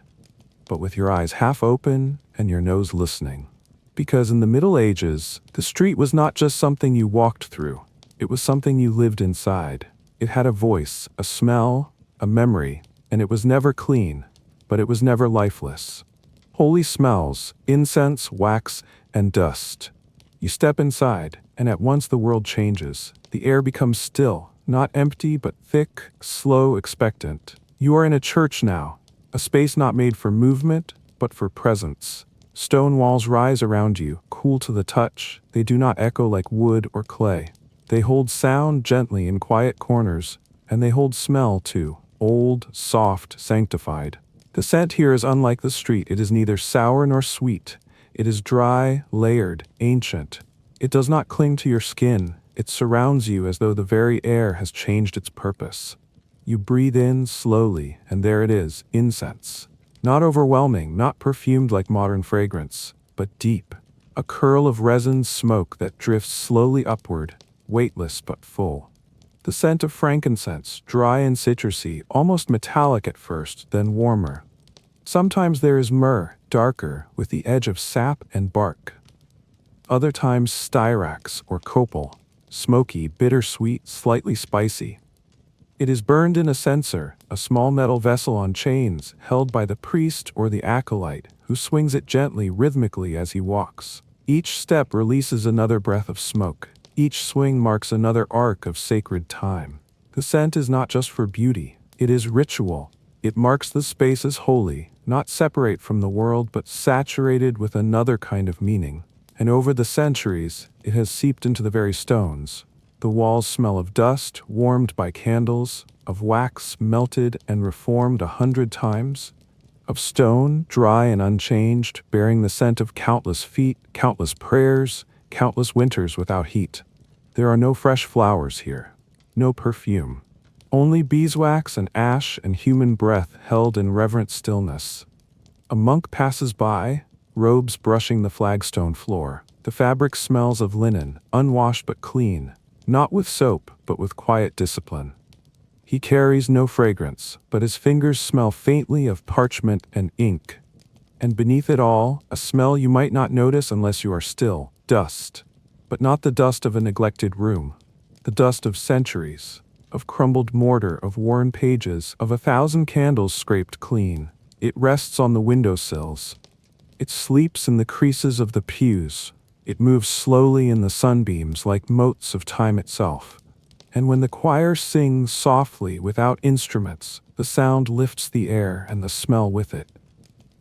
but with your eyes half open and your nose listening. Because in the Middle Ages, the street was not just something you walked through. It was something you lived inside. It had a voice, a smell, a memory, and it was never clean, but it was never lifeless. Holy smells, incense, wax, and dust. You step inside, and at once the world changes. The air becomes still, not empty, but thick, slow, expectant. You are in a church now, a space not made for movement, but for presence. Stone walls rise around you, cool to the touch. They do not echo like wood or clay. They hold sound gently in quiet corners, and they hold smell too, old, soft, sanctified. The scent here is unlike the street. It is neither sour nor sweet. It is dry, layered, ancient. It does not cling to your skin. It surrounds you as though the very air has changed its purpose. You breathe in slowly, and there it is, incense. Not overwhelming, not perfumed like modern fragrance, but deep. A curl of resin smoke that drifts slowly upward, weightless but full. The scent of frankincense, dry and citrusy, almost metallic at first, then warmer. Sometimes there is myrrh, darker, with the edge of sap and bark. Other times styrax or copal, smoky, bittersweet, slightly spicy. It is burned in a censer, a small metal vessel on chains, held by the priest or the acolyte, who swings it gently, rhythmically as he walks. Each step releases another breath of smoke. Each swing marks another arc of sacred time. The scent is not just for beauty, it is ritual. It marks the space as holy, not separate from the world, but saturated with another kind of meaning. And over the centuries, it has seeped into the very stones. The walls smell of dust, warmed by candles, of wax melted and reformed 100 times, of stone, dry and unchanged, bearing the scent of countless feet, countless prayers, countless winters without heat. There are no fresh flowers here, no perfume. Only beeswax and ash and human breath held in reverent stillness. A monk passes by, robes brushing the flagstone floor. The fabric smells of linen, unwashed but clean, not with soap, but with quiet discipline. He carries no fragrance, but his fingers smell faintly of parchment and ink. And beneath it all, a smell you might not notice unless you are still: dust. But not the dust of a neglected room. The dust of centuries, of crumbled mortar, of worn pages, of 1,000 candles scraped clean. It rests on the windowsills. It sleeps in the creases of the pews. It moves slowly in the sunbeams like motes of time itself. And when the choir sings softly without instruments, the sound lifts the air and the smell with it.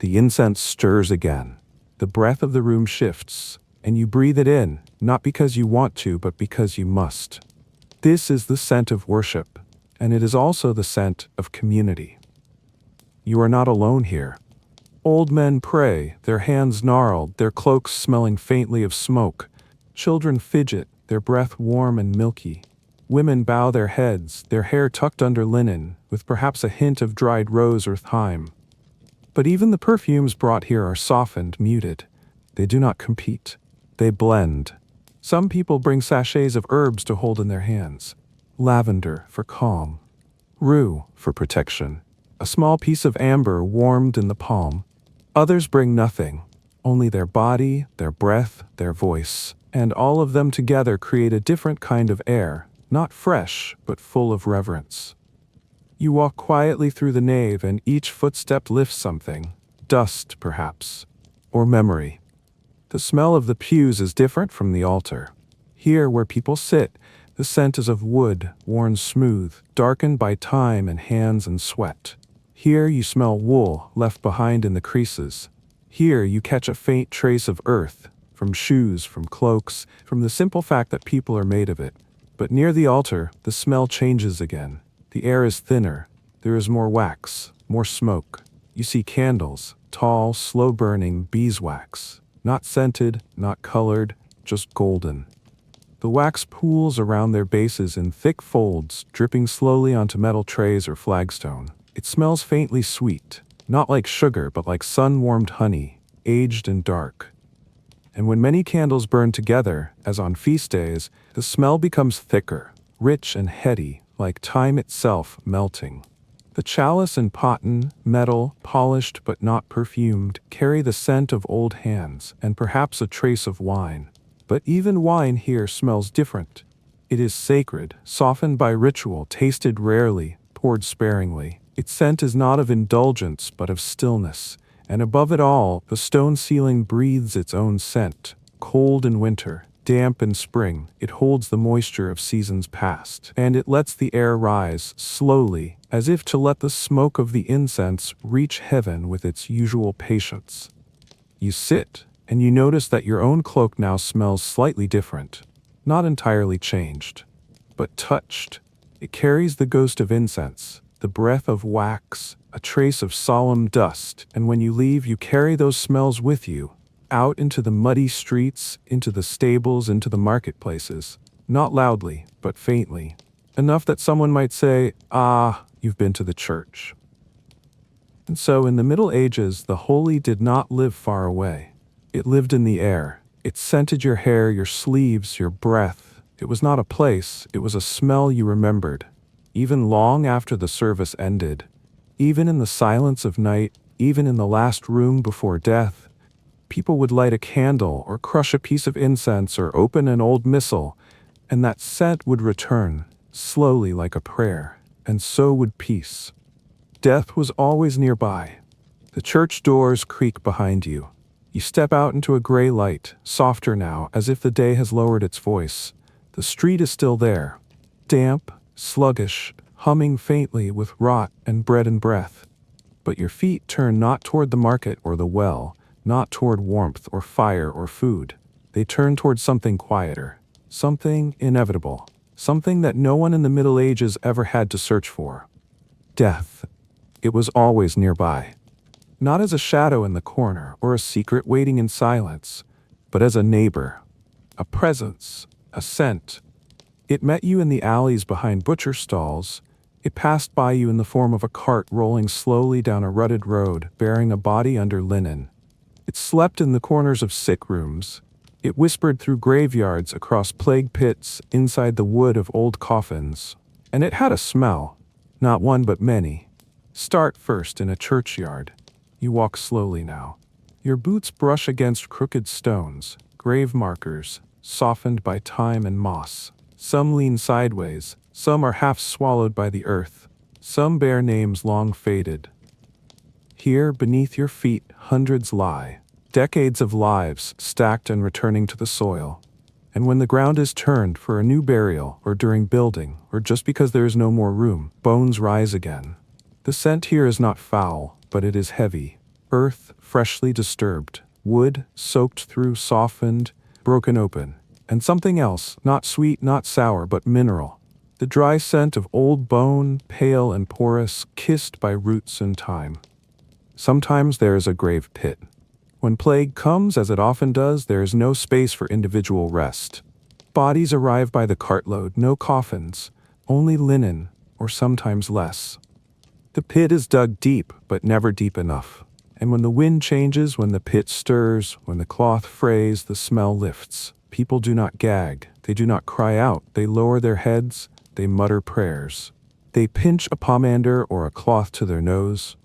The incense stirs again. The breath of the room shifts, and you breathe it in, not because you want to, but because you must. This is the scent of worship, and it is also the scent of community. You are not alone here. Old men pray, their hands gnarled, their cloaks smelling faintly of smoke. Children fidget, their breath warm and milky. Women bow their heads, their hair tucked under linen, with perhaps a hint of dried rose or thyme. But even the perfumes brought here are softened, muted. They do not compete. They blend. Some people bring sachets of herbs to hold in their hands. Lavender for calm. Rue for protection. A small piece of amber warmed in the palm. Others bring nothing, only their body, their breath, their voice, and all of them together create a different kind of air, not fresh, but full of reverence. You walk quietly through the nave, and each footstep lifts something, dust perhaps, or memory. The smell of the pews is different from the altar. Here, where people sit, the scent is of wood, worn smooth, darkened by time and hands and sweat. Here you smell wool left behind in the creases. Here you catch a faint trace of earth, from shoes, from cloaks, from the simple fact that people are made of it. But near the altar, the smell changes again. The air is thinner. There is more wax, more smoke. You see candles, tall, slow-burning beeswax. Not scented, not colored, just golden. The wax pools around their bases in thick folds, dripping slowly onto metal trays or flagstone. It smells faintly sweet, not like sugar, but like sun-warmed honey, aged and dark. And when many candles burn together, as on feast days, the smell becomes thicker, rich and heady, like time itself melting. The chalice and potten, metal, polished but not perfumed, carry the scent of old hands and perhaps a trace of wine. But even wine here smells different. It is sacred, softened by ritual, tasted rarely, poured sparingly. Its scent is not of indulgence but of stillness, and above it all, the stone ceiling breathes its own scent. Cold in winter, damp in spring, it holds the moisture of seasons past, and it lets the air rise slowly, as if to let the smoke of the incense reach heaven with its usual patience. You sit, and you notice that your own cloak now smells slightly different, not entirely changed, but touched. It carries the ghost of incense, the breath of wax, a trace of solemn dust, and when you leave, you carry those smells with you, out into the muddy streets, into the stables, into the marketplaces, not loudly, but faintly, enough that someone might say, "Ah, you've been to the church." And so in the Middle Ages, the holy did not live far away. It lived in the air. It scented your hair, your sleeves, your breath. It was not a place, it was a smell you remembered, even long after the service ended. Even in the silence of night, even in the last room before death, people would light a candle or crush a piece of incense or open an old missal, and that scent would return, slowly like a prayer, and so would peace. Death was always nearby. The church doors creak behind you. You step out into a gray light, softer now, as if the day has lowered its voice. The street is still there, damp, sluggish, humming faintly with rot and bread and breath. But your feet turn not toward the market or the well, not toward warmth or fire or food. They turn toward something quieter, something inevitable, something that no one in the Middle Ages ever had to search for. Death. It was always nearby. Not as a shadow in the corner or a secret waiting in silence, but as a neighbor, a presence, a scent. It met you in the alleys behind butcher stalls. It passed by you in the form of a cart rolling slowly down a rutted road, bearing a body under linen. It It slept in the corners of sick rooms. It whispered through graveyards, across plague pits, inside the wood of old coffins. And it had a smell. Not one but many. Start first in a churchyard. You walk slowly now. Your boots brush against crooked stones, grave markers, softened by time and moss. Some lean sideways, some are half swallowed by the earth, some bear names long faded. Here, beneath your feet, hundreds lie, decades of lives stacked and returning to the soil. And when the ground is turned for a new burial, or during building, or just because there is no more room, bones rise again. The scent here is not foul, but it is heavy. Earth freshly disturbed, wood soaked through, softened, broken open, and something else, not sweet, not sour, but mineral. The dry scent of old bone, pale and porous, kissed by roots and time. Sometimes there is a grave pit. When plague comes, as it often does, there is no space for individual rest. Bodies arrive by the cartload, no coffins, only linen, or sometimes less. The pit is dug deep, but never deep enough. And when the wind changes, when the pit stirs, when the cloth frays, the smell lifts. People do not gag, they do not cry out, they lower their heads, they mutter prayers. They pinch a pomander or a cloth to their nose,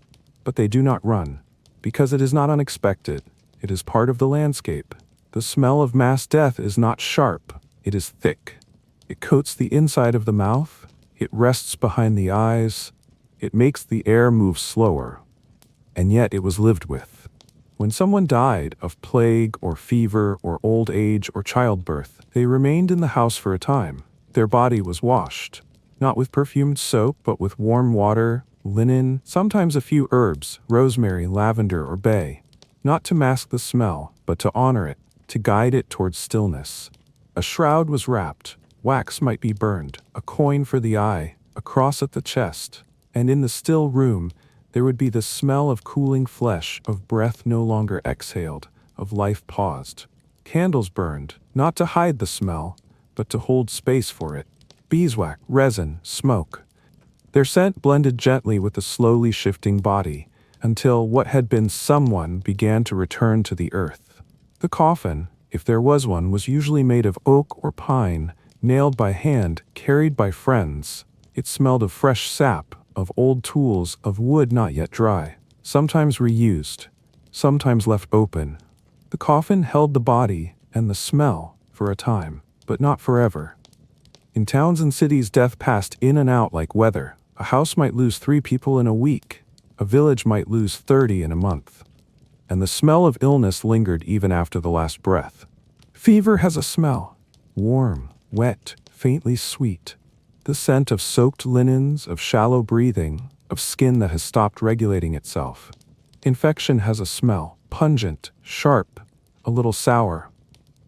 but they do not run, because it is not unexpected, it is part of the landscape. The smell of mass death is not sharp, it is thick. It coats the inside of the mouth, it rests behind the eyes, it makes the air move slower. And yet it was lived with. When someone died of plague or fever or old age or childbirth, they remained in the house for a time. Their body was washed, not with perfumed soap, but with warm water, linen, sometimes a few herbs, rosemary, lavender, or bay, not to mask the smell, but to honor it, to guide it towards stillness. A shroud was wrapped, wax might be burned, a coin for the eye, a cross at the chest, and in the still room, there would be the smell of cooling flesh, of breath no longer exhaled, of life paused. Candles burned, not to hide the smell, but to hold space for it. Beeswax, resin, smoke. Their scent blended gently with the slowly shifting body, until what had been someone began to return to the earth. The coffin, if there was one, was usually made of oak or pine, nailed by hand, carried by friends. It smelled of fresh sap, of old tools, of wood not yet dry, sometimes reused, sometimes left open. The coffin held the body and the smell for a time, but not forever. In towns and cities, death passed in and out like weather. A house might lose 3 people in a week, a village might lose 30 in a month. And the smell of illness lingered even after the last breath. Fever has a smell, warm, wet, faintly sweet. The scent of soaked linens, of shallow breathing, of skin that has stopped regulating itself. Infection has a smell, pungent, sharp, a little sour.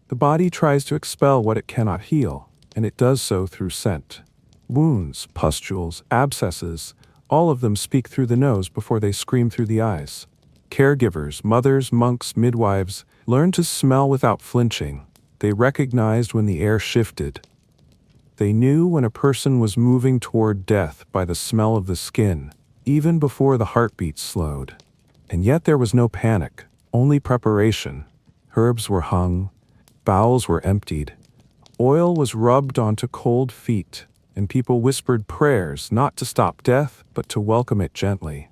The body tries to expel what it cannot heal, and it does so through scent. Wounds, pustules, abscesses, all of them speak through the nose before they scream through the eyes. Caregivers, mothers, monks, midwives, learned to smell without flinching. They recognized when the air shifted. They knew when a person was moving toward death by the smell of the skin, even before the heartbeat slowed. And yet there was no panic, only preparation. Herbs were hung, bowels were emptied, oil was rubbed onto cold feet, and people whispered prayers not to stop death, but to welcome it gently.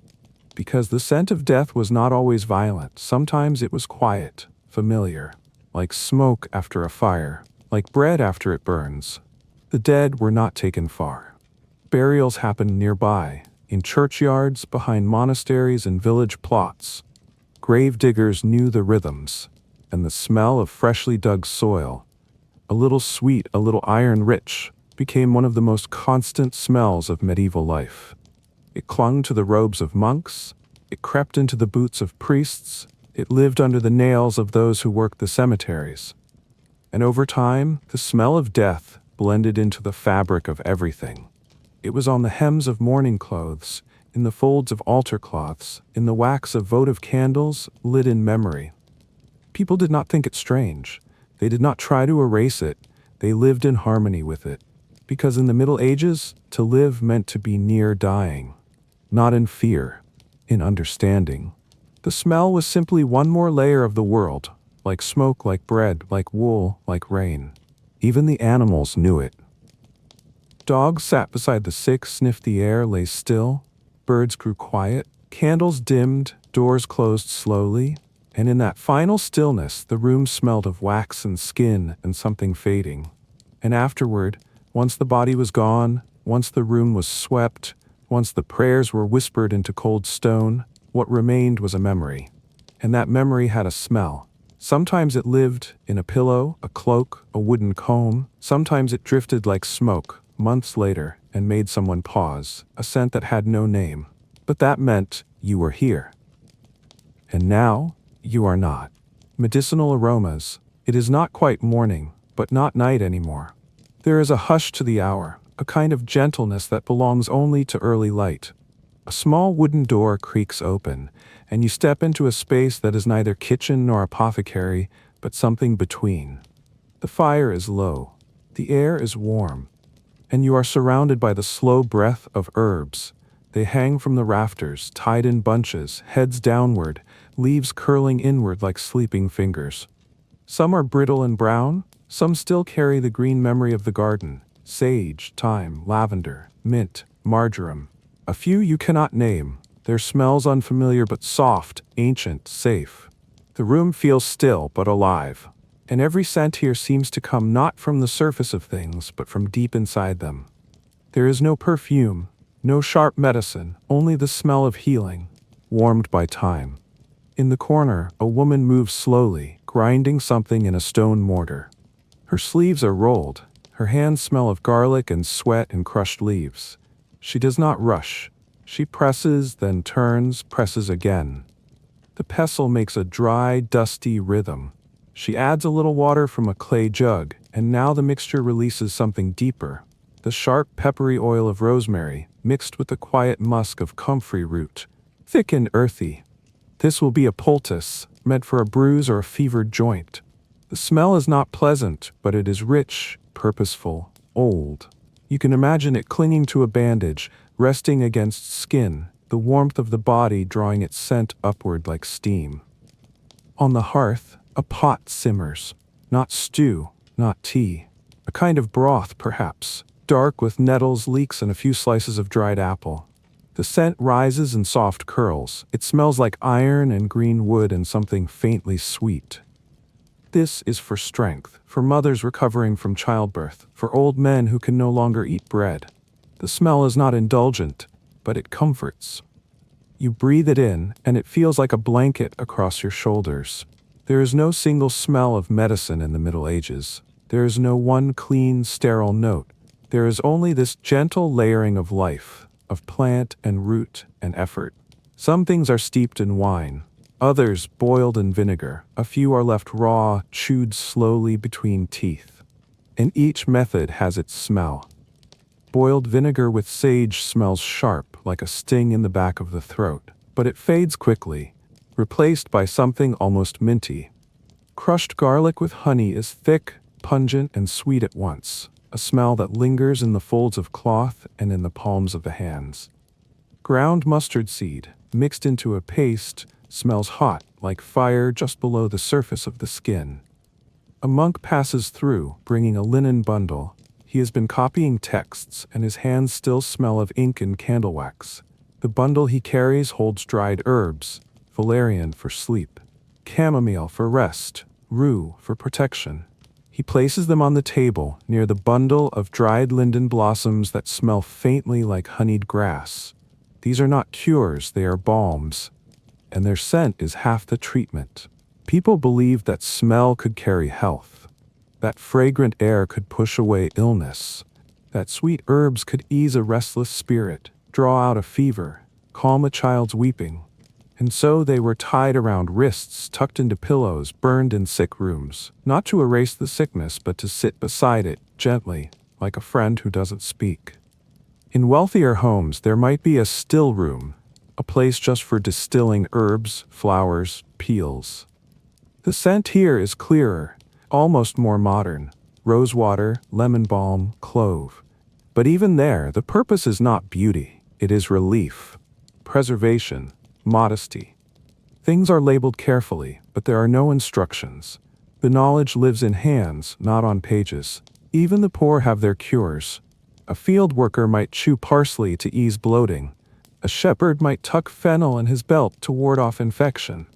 Because the scent of death was not always violent, sometimes it was quiet, familiar, like smoke after a fire, like bread after it burns. The dead were not taken far. Burials happened nearby, in churchyards, behind monasteries and village plots. Grave diggers knew the rhythms, and the smell of freshly dug soil, a little sweet, a little iron-rich, became one of the most constant smells of medieval life. It clung to the robes of monks, it crept into the boots of priests, it lived under the nails of those who worked the cemeteries. And over time, the smell of death blended into the fabric of everything. It was on the hems of mourning clothes, in the folds of altar cloths, in the wax of votive candles lit in memory. People did not think it strange. They did not try to erase it. They lived in harmony with it. Because in the Middle Ages, to live meant to be near dying. Not in fear, in understanding. The smell was simply one more layer of the world, like smoke, like bread, like wool, like rain. Even the animals knew it. Dogs sat beside the sick, sniffed the air, lay still. Birds grew quiet. Candles dimmed, doors closed slowly. And in that final stillness, the room smelled of wax and skin and something fading. And afterward, once the body was gone, once the room was swept, once the prayers were whispered into cold stone, what remained was a memory. And that memory had a smell. Sometimes it lived in a pillow, a cloak, a wooden comb. Sometimes it drifted like smoke, months later, and made someone pause, a scent that had no name. But that meant you were here. And now, you are not. Medicinal aromas. It is not quite morning, but not night anymore. There is a hush to the hour, a kind of gentleness that belongs only to early light. A small wooden door creaks open, and you step into a space that is neither kitchen nor apothecary, but something between. The fire is low, the air is warm, and you are surrounded by the slow breath of herbs. They hang from the rafters, tied in bunches, heads downward, leaves curling inward like sleeping fingers. Some are brittle and brown, some still carry the green memory of the garden: sage, thyme, lavender, mint, marjoram. A few you cannot name, their smells unfamiliar but soft, ancient, safe. The room feels still but alive, and every scent here seems to come not from the surface of things but from deep inside them. There is no perfume, no sharp medicine, only the smell of healing, warmed by time. In the corner, a woman moves slowly, grinding something in a stone mortar. Her sleeves are rolled, her hands smell of garlic and sweat and crushed leaves. She does not rush. She presses, then turns, presses again. The pestle makes a dry, dusty rhythm. She adds a little water from a clay jug, and now the mixture releases something deeper. The sharp, peppery oil of rosemary, mixed with the quiet musk of comfrey root. Thick and earthy. This will be a poultice, meant for a bruise or a fevered joint. The smell is not pleasant, but it is rich, purposeful, old. You can imagine it clinging to a bandage, resting against skin, the warmth of the body drawing its scent upward like steam. On the hearth, a pot simmers. Not stew, not tea. A kind of broth, perhaps, dark with nettles, leeks, and a few slices of dried apple. The scent rises in soft curls. It smells like iron and green wood and something faintly sweet. This is for strength, for mothers recovering from childbirth, for old men who can no longer eat bread. The smell is not indulgent, but it comforts. You breathe it in, and it feels like a blanket across your shoulders. There is no single smell of medicine in the Middle Ages. There is no one clean, sterile note. There is only this gentle layering of life, of plant and root and effort. Some things are steeped in wine, others boiled in vinegar. A few are left raw, chewed slowly between teeth. And each method has its smell. Boiled vinegar with sage smells sharp, like a sting in the back of the throat, but it fades quickly, replaced by something almost minty. Crushed garlic with honey is thick, pungent, and sweet at once, a smell that lingers in the folds of cloth and in the palms of the hands. Ground mustard seed, mixed into a paste, smells hot, like fire just below the surface of the skin. A monk passes through, bringing a linen bundle. He has been copying texts, and his hands still smell of ink and candle wax. The bundle he carries holds dried herbs, valerian for sleep, chamomile for rest, rue for protection. He places them on the table, near the bundle of dried linden blossoms that smell faintly like honeyed grass. These are not cures, they are balms, and their scent is half the treatment. People believed that smell could carry health, that fragrant air could push away illness, that sweet herbs could ease a restless spirit, draw out a fever, calm a child's weeping. And so they were tied around wrists, tucked into pillows, burned in sick rooms, not to erase the sickness but to sit beside it, gently, like a friend who doesn't speak. In wealthier homes there might be a still room, a place just for distilling herbs, flowers, peels. The scent here is clearer, almost more modern: rosewater, lemon balm, clove. But even there, the purpose is not beauty, it is relief, preservation, modesty. Things are labeled carefully, but there are no instructions. The knowledge lives in hands, not on pages. Even the poor have their cures. A field worker might chew parsley to ease bloating. A shepherd might tuck fennel in his belt to ward off infection.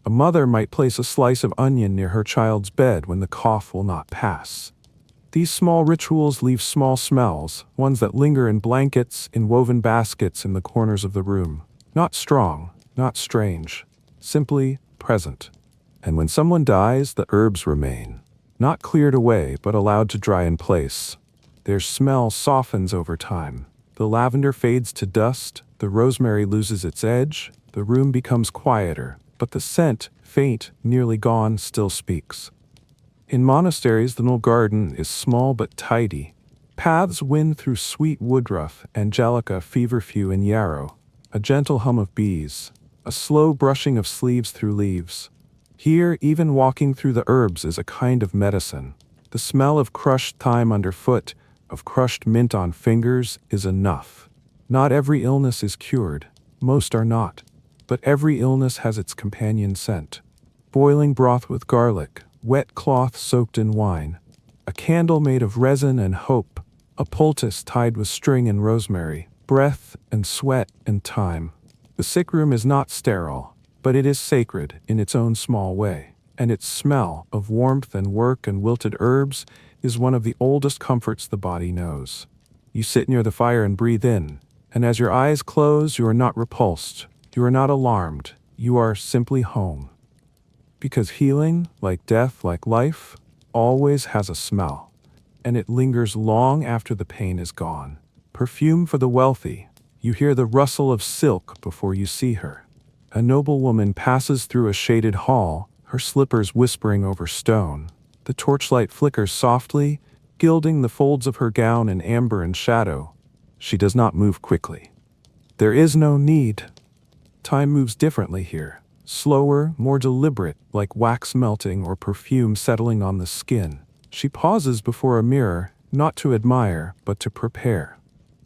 A mother might place a slice of onion near her child's bed when the cough will not pass. These small rituals leave small smells, ones that linger in blankets, in woven baskets in the corners of the room. Not strong, not strange, simply present. And when someone dies, the herbs remain. Not cleared away, but allowed to dry in place. Their smell softens over time. The lavender fades to dust, the rosemary loses its edge, the room becomes quieter, but the scent, faint, nearly gone, still speaks. In monasteries, the little garden is small but tidy. Paths wind through sweet woodruff, angelica, feverfew, and yarrow. A gentle hum of bees. A slow brushing of sleeves through leaves. Here, even walking through the herbs is a kind of medicine. The smell of crushed thyme underfoot, of crushed mint on fingers, is enough. Not every illness is cured. Most are not. But every illness has its companion scent. Boiling broth with garlic, wet cloth soaked in wine, a candle made of resin and hope, a poultice tied with string and rosemary, breath and sweat and time. The sick room is not sterile, but it is sacred in its own small way, and its smell of warmth and work and wilted herbs is one of the oldest comforts the body knows. You sit near the fire and breathe in, and as your eyes close, you are not repulsed. You are not alarmed. You are simply home. Because healing, like death, like life, always has a smell, and it lingers long after the pain is gone. Perfume for the wealthy. You hear the rustle of silk before you see her. A noble woman passes through a shaded hall, her slippers whispering over stone. The torchlight flickers softly, gilding the folds of her gown in amber and shadow. She does not move quickly. There is no need. Time moves differently here, slower, more deliberate, like wax melting or perfume settling on the skin. She pauses before a mirror, not to admire, but to prepare.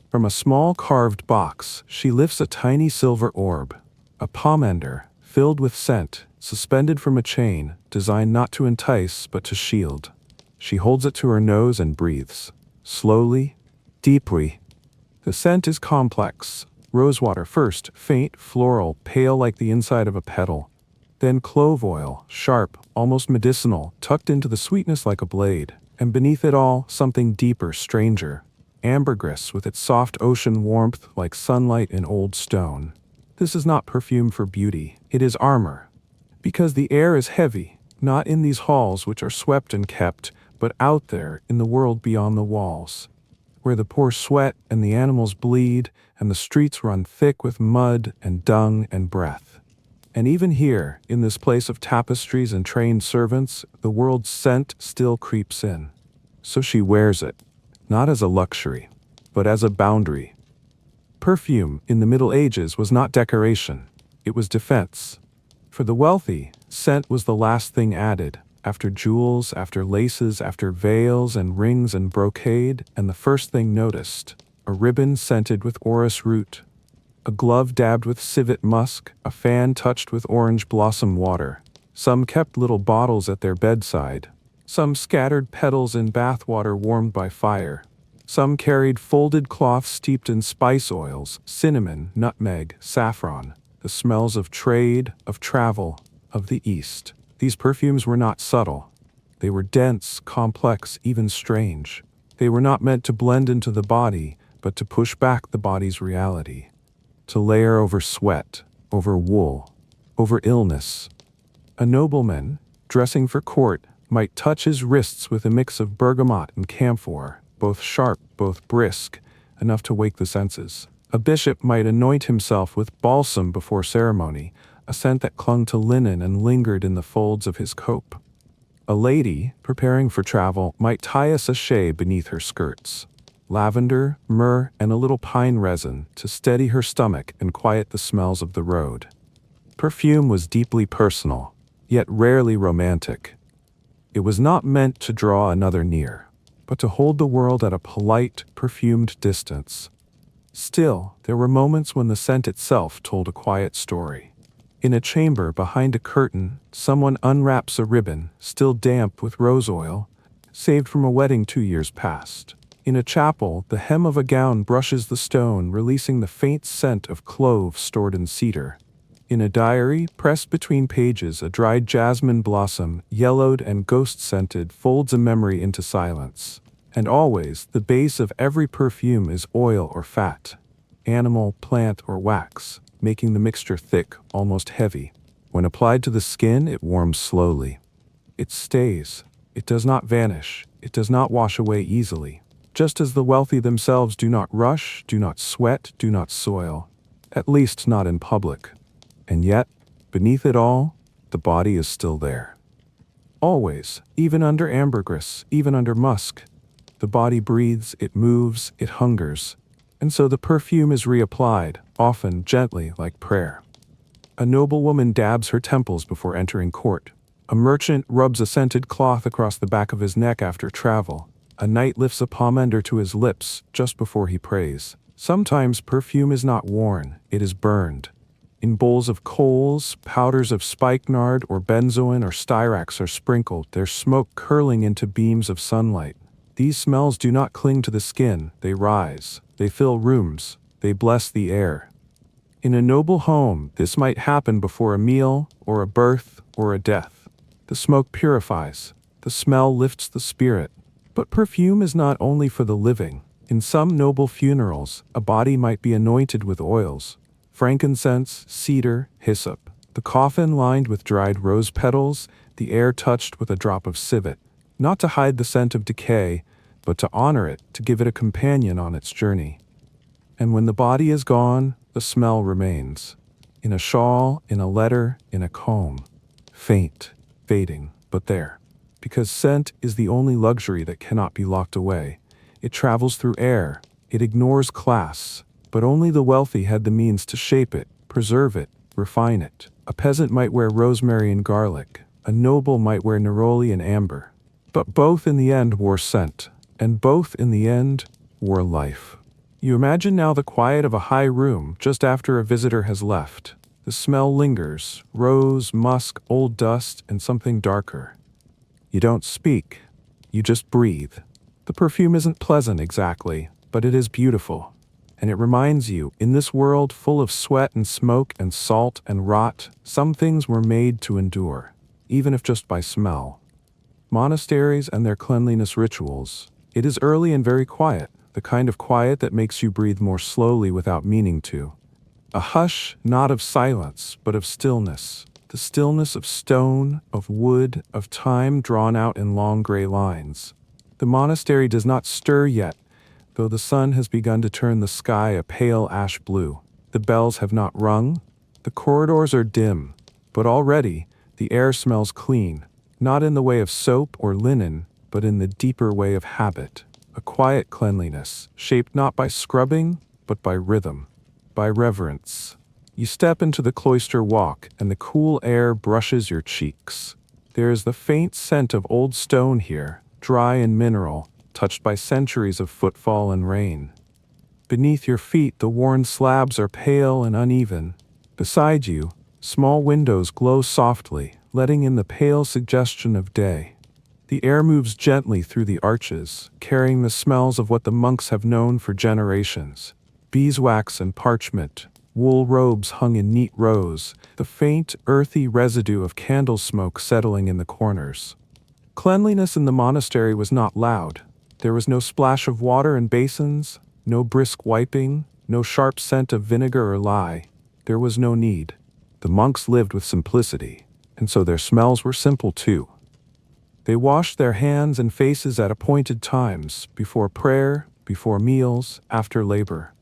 From a small carved box, she lifts a tiny silver orb, a pomander, filled with scent, suspended from a chain, designed not to entice, but to shield. She holds it to her nose and breathes, slowly, deeply. The scent is complex. Rosewater first, faint, floral, pale like the inside of a petal. Then clove oil, sharp, almost medicinal, tucked into the sweetness like a blade. And beneath it all, something deeper, stranger. Ambergris with its soft ocean warmth like sunlight in old stone. This is not perfume for beauty, it is armor. Because the air is heavy, not in these halls which are swept and kept, but out there in the world beyond the walls. Where the poor sweat and the animals bleed, and the streets run thick with mud and dung and breath. And even here, in this place of tapestries and trained servants, the world's scent still creeps in. So she wears it, not as a luxury, but as a boundary. Perfume, in the Middle Ages, was not decoration, it was defense. For the wealthy, scent was the last thing added, after jewels, after laces, after veils and rings and brocade, and the first thing noticed, a ribbon scented with orris root, a glove dabbed with civet musk, a fan touched with orange blossom water. Some kept little bottles at their bedside. Some scattered petals in bath water warmed by fire. Some carried folded cloth steeped in spice oils, cinnamon, nutmeg, saffron, the smells of trade, of travel, of the East. These perfumes were not subtle. They were dense, complex, even strange. They were not meant to blend into the body, but to push back the body's reality. To layer over sweat, over wool, over illness. A nobleman, dressing for court, might touch his wrists with a mix of bergamot and camphor, both sharp, both brisk, enough to wake the senses. A bishop might anoint himself with balsam before ceremony, a scent that clung to linen and lingered in the folds of his cope. A lady, preparing for travel, might tie a sachet beneath her skirts. Lavender, myrrh, and a little pine resin to steady her stomach and quiet the smells of the road. Perfume was deeply personal, yet rarely romantic. It was not meant to draw another near, but to hold the world at a polite, perfumed distance. Still, there were moments when the scent itself told a quiet story. In a chamber behind a curtain, someone unwraps a ribbon, still damp with rose oil, saved from a wedding 2 years past. In a chapel, the hem of a gown brushes the stone, releasing the faint scent of clove stored in cedar. In a diary, pressed between pages, a dried jasmine blossom, yellowed and ghost-scented, folds a memory into silence. And always, the base of every perfume is oil or fat, animal, plant, or wax, making the mixture thick, almost heavy. When applied to the skin, it warms slowly. It stays. It does not vanish. It does not wash away easily. Just as the wealthy themselves do not rush, do not sweat, do not soil, at least not in public. And yet, beneath it all, the body is still there. Always, even under ambergris, even under musk, the body breathes, it moves, it hungers, and so the perfume is reapplied, often gently like prayer. A noblewoman dabs her temples before entering court. A merchant rubs a scented cloth across the back of his neck after travel. A knight lifts a pomander to his lips just before he prays. Sometimes perfume is not worn, it is burned. In bowls of coals, powders of spikenard or benzoin or styrax are sprinkled, their smoke curling into beams of sunlight. These smells do not cling to the skin, they rise, they fill rooms, they bless the air. In a noble home, this might happen before a meal, or a birth, or a death. The smoke purifies, the smell lifts the spirit. But perfume is not only for the living. In some noble funerals, a body might be anointed with oils, frankincense, cedar, hyssop, the coffin lined with dried rose petals, the air touched with a drop of civet, not to hide the scent of decay, but to honor it, to give it a companion on its journey. And when the body is gone, the smell remains. In a shawl, in a letter, in a comb. Faint, fading, but there. Because scent is the only luxury that cannot be locked away. It travels through air, it ignores class, but only the wealthy had the means to shape it, preserve it, refine it. A peasant might wear rosemary and garlic, a noble might wear neroli and amber. But both in the end wore scent, and both in the end wore life. You imagine now the quiet of a high room just after a visitor has left. The smell lingers, rose, musk, old dust, and something darker. You don't speak, you just breathe. The perfume isn't pleasant exactly, but it is beautiful. And it reminds you, in this world full of sweat and smoke and salt and rot, some things were made to endure, even if just by smell. Monasteries and their cleanliness rituals. It is early and very quiet, the kind of quiet that makes you breathe more slowly without meaning to. A hush not of silence, but of stillness. The stillness of stone, of wood, of time drawn out in long gray lines. The monastery does not stir yet, though the sun has begun to turn the sky a pale ash blue. The bells have not rung. The corridors are dim, but already the air smells clean, not in the way of soap or linen, but in the deeper way of habit. A quiet cleanliness, shaped not by scrubbing, but by rhythm, by reverence. You step into the cloister walk, and the cool air brushes your cheeks. There is the faint scent of old stone here, dry and mineral, touched by centuries of footfall and rain. Beneath your feet, the worn slabs are pale and uneven. Beside you, small windows glow softly, letting in the pale suggestion of day. The air moves gently through the arches, carrying the smells of what the monks have known for generations. Beeswax and parchment, wool robes hung in neat rows, the faint, earthy residue of candle smoke settling in the corners. Cleanliness in the monastery was not loud. There was no splash of water in basins, no brisk wiping, no sharp scent of vinegar or lye. There was no need. The monks lived with simplicity, and so their smells were simple too. They washed their hands and faces at appointed times, before prayer, before meals, after labor.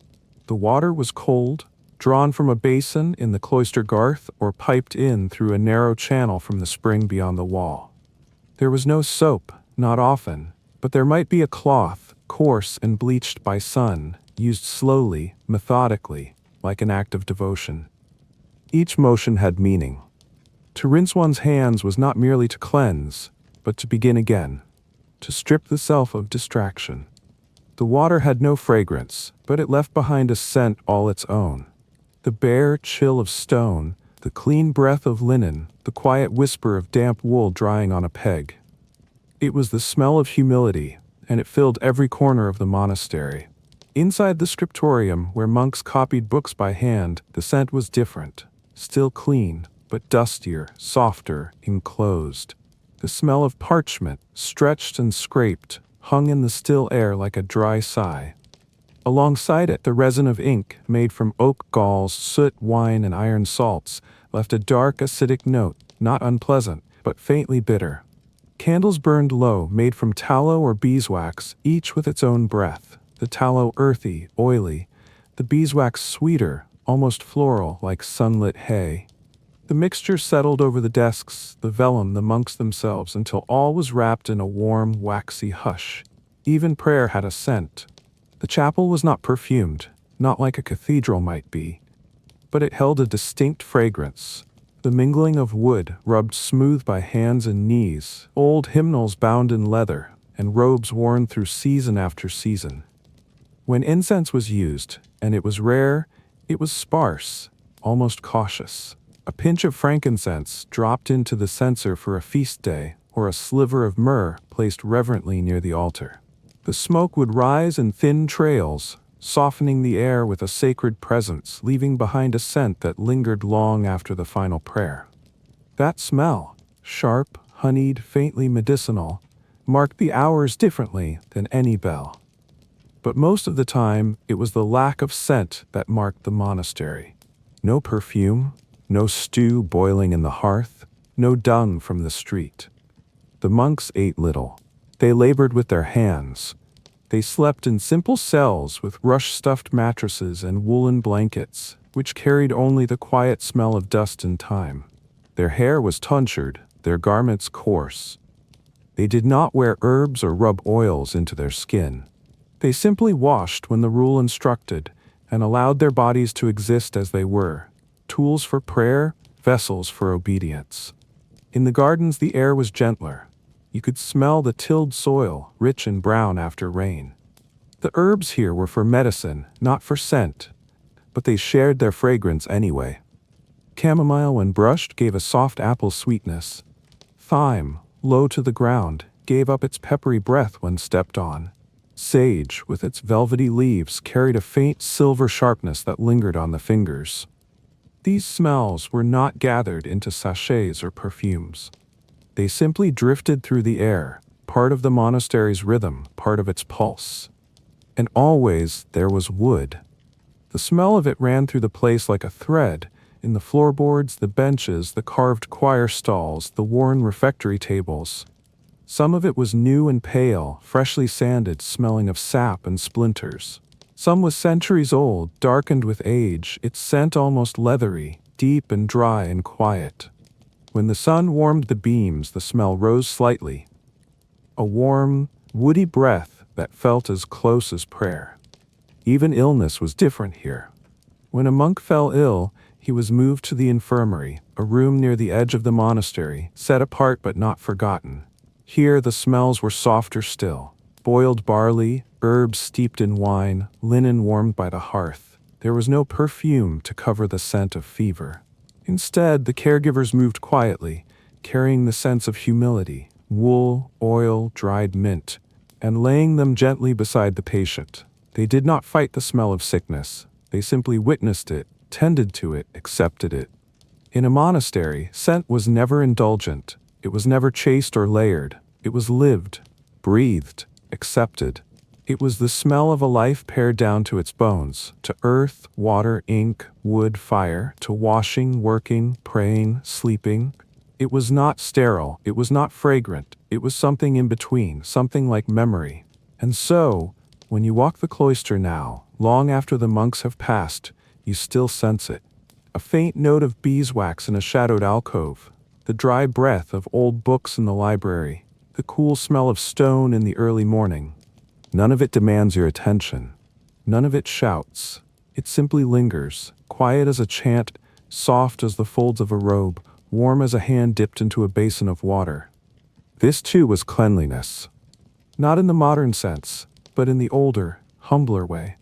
The water was cold, drawn from a basin in the cloister garth or piped in through a narrow channel from the spring beyond the wall. There was no soap, not often, but there might be a cloth, coarse and bleached by sun, used slowly, methodically, like an act of devotion. Each motion had meaning. To rinse one's hands was not merely to cleanse, but to begin again, to strip the self of distraction. The water had no fragrance, but it left behind a scent all its own. The bare chill of stone, The clean breath of linen, the quiet whisper of damp wool drying on a peg. It was the smell of humility, and it filled every corner of the monastery. Inside the scriptorium, where monks copied books by hand, the scent was different. Still clean, but dustier, softer, enclosed. The smell of parchment, stretched and scraped, hung in the still air like a dry sigh. Alongside it, the resin of ink, made from oak galls, soot, wine, and iron salts, left a dark, acidic note, not unpleasant, but faintly bitter. Candles burned low, made from tallow or beeswax, each with its own breath. The tallow earthy, oily, the beeswax sweeter, almost floral, like sunlit hay. The mixture settled over the desks, the vellum, the monks themselves, until all was wrapped in a warm, waxy hush. Even prayer had a scent. The chapel was not perfumed, not like a cathedral might be, but it held a distinct fragrance. The mingling of wood rubbed smooth by hands and knees, old hymnals bound in leather, and robes worn through season after season. When incense was used, and it was rare, it was sparse, almost cautious. A pinch of frankincense dropped into the censer for a feast day, or a sliver of myrrh placed reverently near the altar. The smoke would rise in thin trails, softening the air with a sacred presence, leaving behind a scent that lingered long after the final prayer. That smell, sharp, honeyed, faintly medicinal, marked the hours differently than any bell. But most of the time, it was the lack of scent that marked the monastery. No perfume, no stew boiling in the hearth, no dung from the street. The monks ate little. They labored with their hands. They slept in simple cells with rush-stuffed mattresses and woolen blankets, which carried only the quiet smell of dust and time. Their hair was tonsured, their garments coarse. They did not wear herbs or rub oils into their skin. They simply washed when the rule instructed, and allowed their bodies to exist as they were, tools for prayer, vessels for obedience. In the gardens the air was gentler. You could smell the tilled soil, rich and brown after rain. The herbs here were for medicine, not for scent, but they shared their fragrance anyway. Chamomile, when brushed, gave a soft apple sweetness. Thyme, low to the ground, gave up its peppery breath when stepped on. Sage, with its velvety leaves, carried a faint silver sharpness that lingered on the fingers. These smells were not gathered into sachets or perfumes. They simply drifted through the air, part of the monastery's rhythm, part of its pulse. And always there was wood. The smell of it ran through the place like a thread, in the floorboards, the benches, the carved choir stalls, the worn refectory tables. Some of it was new and pale, freshly sanded, smelling of sap and splinters. Some was centuries old, darkened with age, its scent almost leathery, deep and dry and quiet. When the sun warmed the beams, the smell rose slightly. A warm, woody breath that felt as close as prayer. Even illness was different here. When a monk fell ill, he was moved to the infirmary, a room near the edge of the monastery, set apart but not forgotten. Here the smells were softer still. Boiled barley, herbs steeped in wine, linen warmed by the hearth. There was no perfume to cover the scent of fever. Instead, the caregivers moved quietly, carrying the sense of humility, wool, oil, dried mint, and laying them gently beside the patient. They did not fight the smell of sickness. They simply witnessed it, tended to it, accepted it. In a monastery, scent was never indulgent. It was never chaste or layered. It was lived, breathed, accepted. It was the smell of a life pared down to its bones, to earth, water, ink, wood, fire, to washing, working, praying, sleeping. It was not sterile, it was not fragrant, it was something in between, something like memory. And so, when you walk the cloister now, long after the monks have passed, you still sense it. A faint note of beeswax in a shadowed alcove, the dry breath of old books in the library, the cool smell of stone in the early morning. None of it demands your attention. None of it shouts. It simply lingers, quiet as a chant, soft as the folds of a robe, warm as a hand dipped into a basin of water. This too was cleanliness. Not in the modern sense, but in the older, humbler way.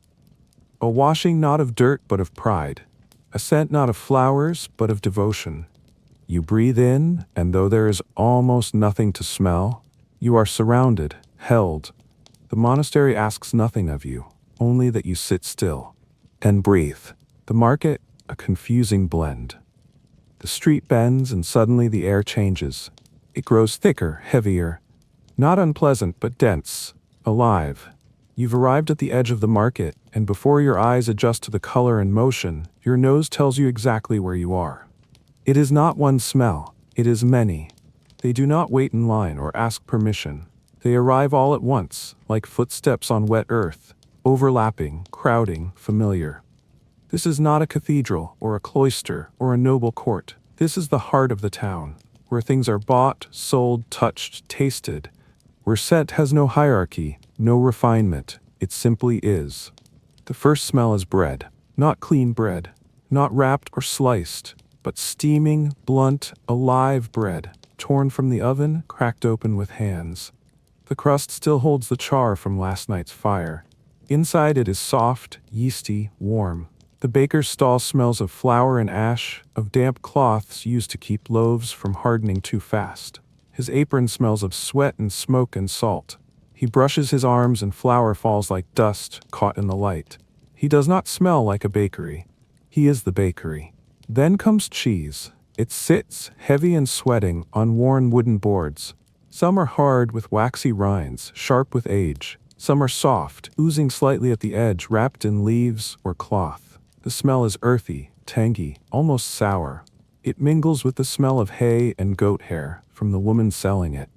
A washing not of dirt but of pride. a scent not of flowers, but of devotion. You breathe in, and though there is almost nothing to smell, you are surrounded, held. The monastery asks nothing of you, only that you sit still and breathe. The market, a confusing blend. The street bends, and suddenly the air changes. It grows thicker, heavier, not unpleasant, but dense, alive. You've arrived at the edge of the market, and before your eyes adjust to the color and motion, your nose tells you exactly where you are. It is not one smell, it is many. They do not wait in line or ask permission. They arrive all at once, like footsteps on wet earth, overlapping, crowding, familiar. This is not a cathedral, or a cloister, or a noble court. This is the heart of the town, where things are bought, sold, touched, tasted, where scent has no hierarchy, no refinement, it simply is. The first smell is bread, not clean bread, not wrapped or sliced, but steaming, blunt, alive bread, torn from the oven, cracked open with hands. The crust still holds the char from last night's fire. Inside it is soft, yeasty, warm. The baker's stall smells of flour and ash, of damp cloths used to keep loaves from hardening too fast. His apron smells of sweat and smoke and salt. He brushes his arms and flour falls like dust caught in the light. He does not smell like a bakery. He is the bakery. Then comes cheese. It sits, heavy and sweating, on worn wooden boards. Some are hard with waxy rinds, sharp with age. Some are soft, oozing slightly at the edge, wrapped in leaves or cloth. The smell is earthy, tangy, almost sour. It mingles with the smell of hay and goat hair from the woman selling it.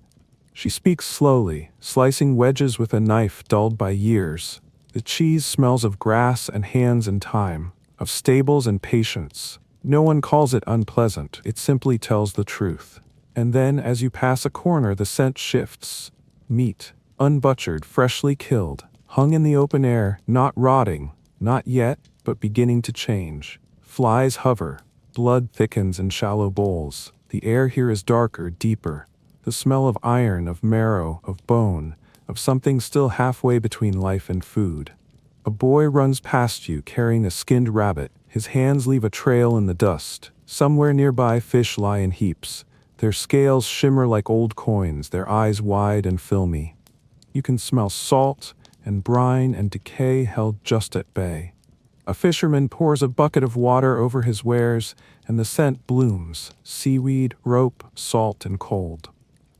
She speaks slowly, slicing wedges with a knife dulled by years. The cheese smells of grass and hands and time, of stables and patience. No one calls it unpleasant, it simply tells the truth. And then, as you pass a corner, the scent shifts. Meat, unbutchered, freshly killed, hung in the open air, not rotting, not yet, but beginning to change. Flies hover. Blood thickens in shallow bowls. The air here is darker, deeper. The smell of iron, of marrow, of bone, of something still halfway between life and food. A boy runs past you carrying a skinned rabbit. His hands leave a trail in the dust. Somewhere nearby, fish lie in heaps. Their scales shimmer like old coins, their eyes wide and filmy. You can smell salt and brine and decay held just at bay. A fisherman pours a bucket of water over his wares, and the scent blooms: seaweed, rope, salt, and cold.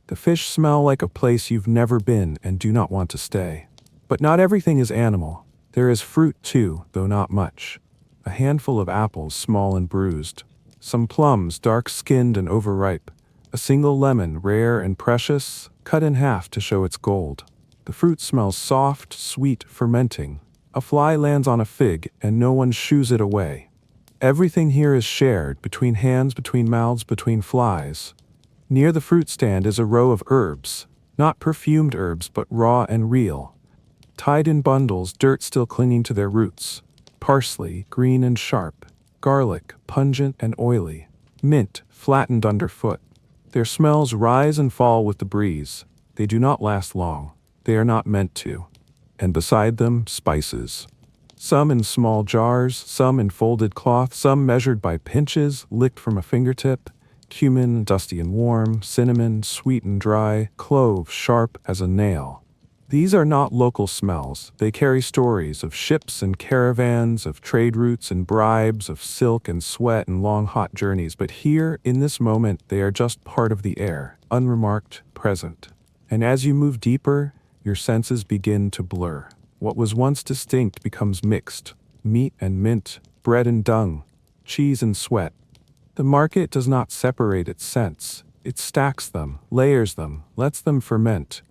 The fish smell like a place you've never been and do not want to stay. But not everything is animal. There is fruit too, though not much. A handful of apples, small and bruised. Some plums, dark-skinned and overripe. A single lemon, rare and precious, cut in half to show its gold. The fruit smells soft, sweet, fermenting. A fly lands on a fig, and no one shoos it away. Everything here is shared, between hands, between mouths, between flies. Near the fruit stand is a row of herbs, not perfumed herbs, but raw and real. Tied in bundles, dirt still clinging to their roots. Parsley, green and sharp. Garlic, pungent and oily. Mint, flattened underfoot. Their smells rise and fall with the breeze. They do not last long. They are not meant to. And beside them, spices. Some in small jars, some in folded cloth, some measured by pinches, licked from a fingertip. Cumin, dusty and warm, cinnamon, sweet and dry, clove, sharp as a nail. These are not local smells. They carry stories of ships and caravans, of trade routes and bribes, of silk and sweat and long hot journeys. But here, in this moment, they are just part of the air, unremarked, present. And as you move deeper, your senses begin to blur. What was once distinct becomes mixed. Meat and mint, bread and dung, cheese and sweat. The market does not separate its scents. It stacks them, layers them, lets them ferment.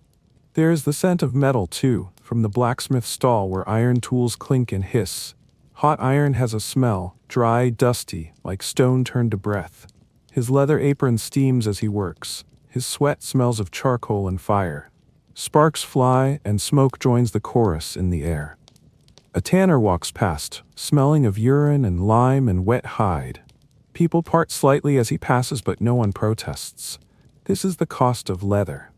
There is the scent of metal, too, from the blacksmith stall where iron tools clink and hiss. Hot iron has a smell, dry, dusty, like stone turned to breath. His leather apron steams as he works. His sweat smells of charcoal and fire. Sparks fly, and smoke joins the chorus in the air. A tanner walks past, smelling of urine and lime and wet hide. People part slightly as he passes, but no one protests. This is the cost of leather.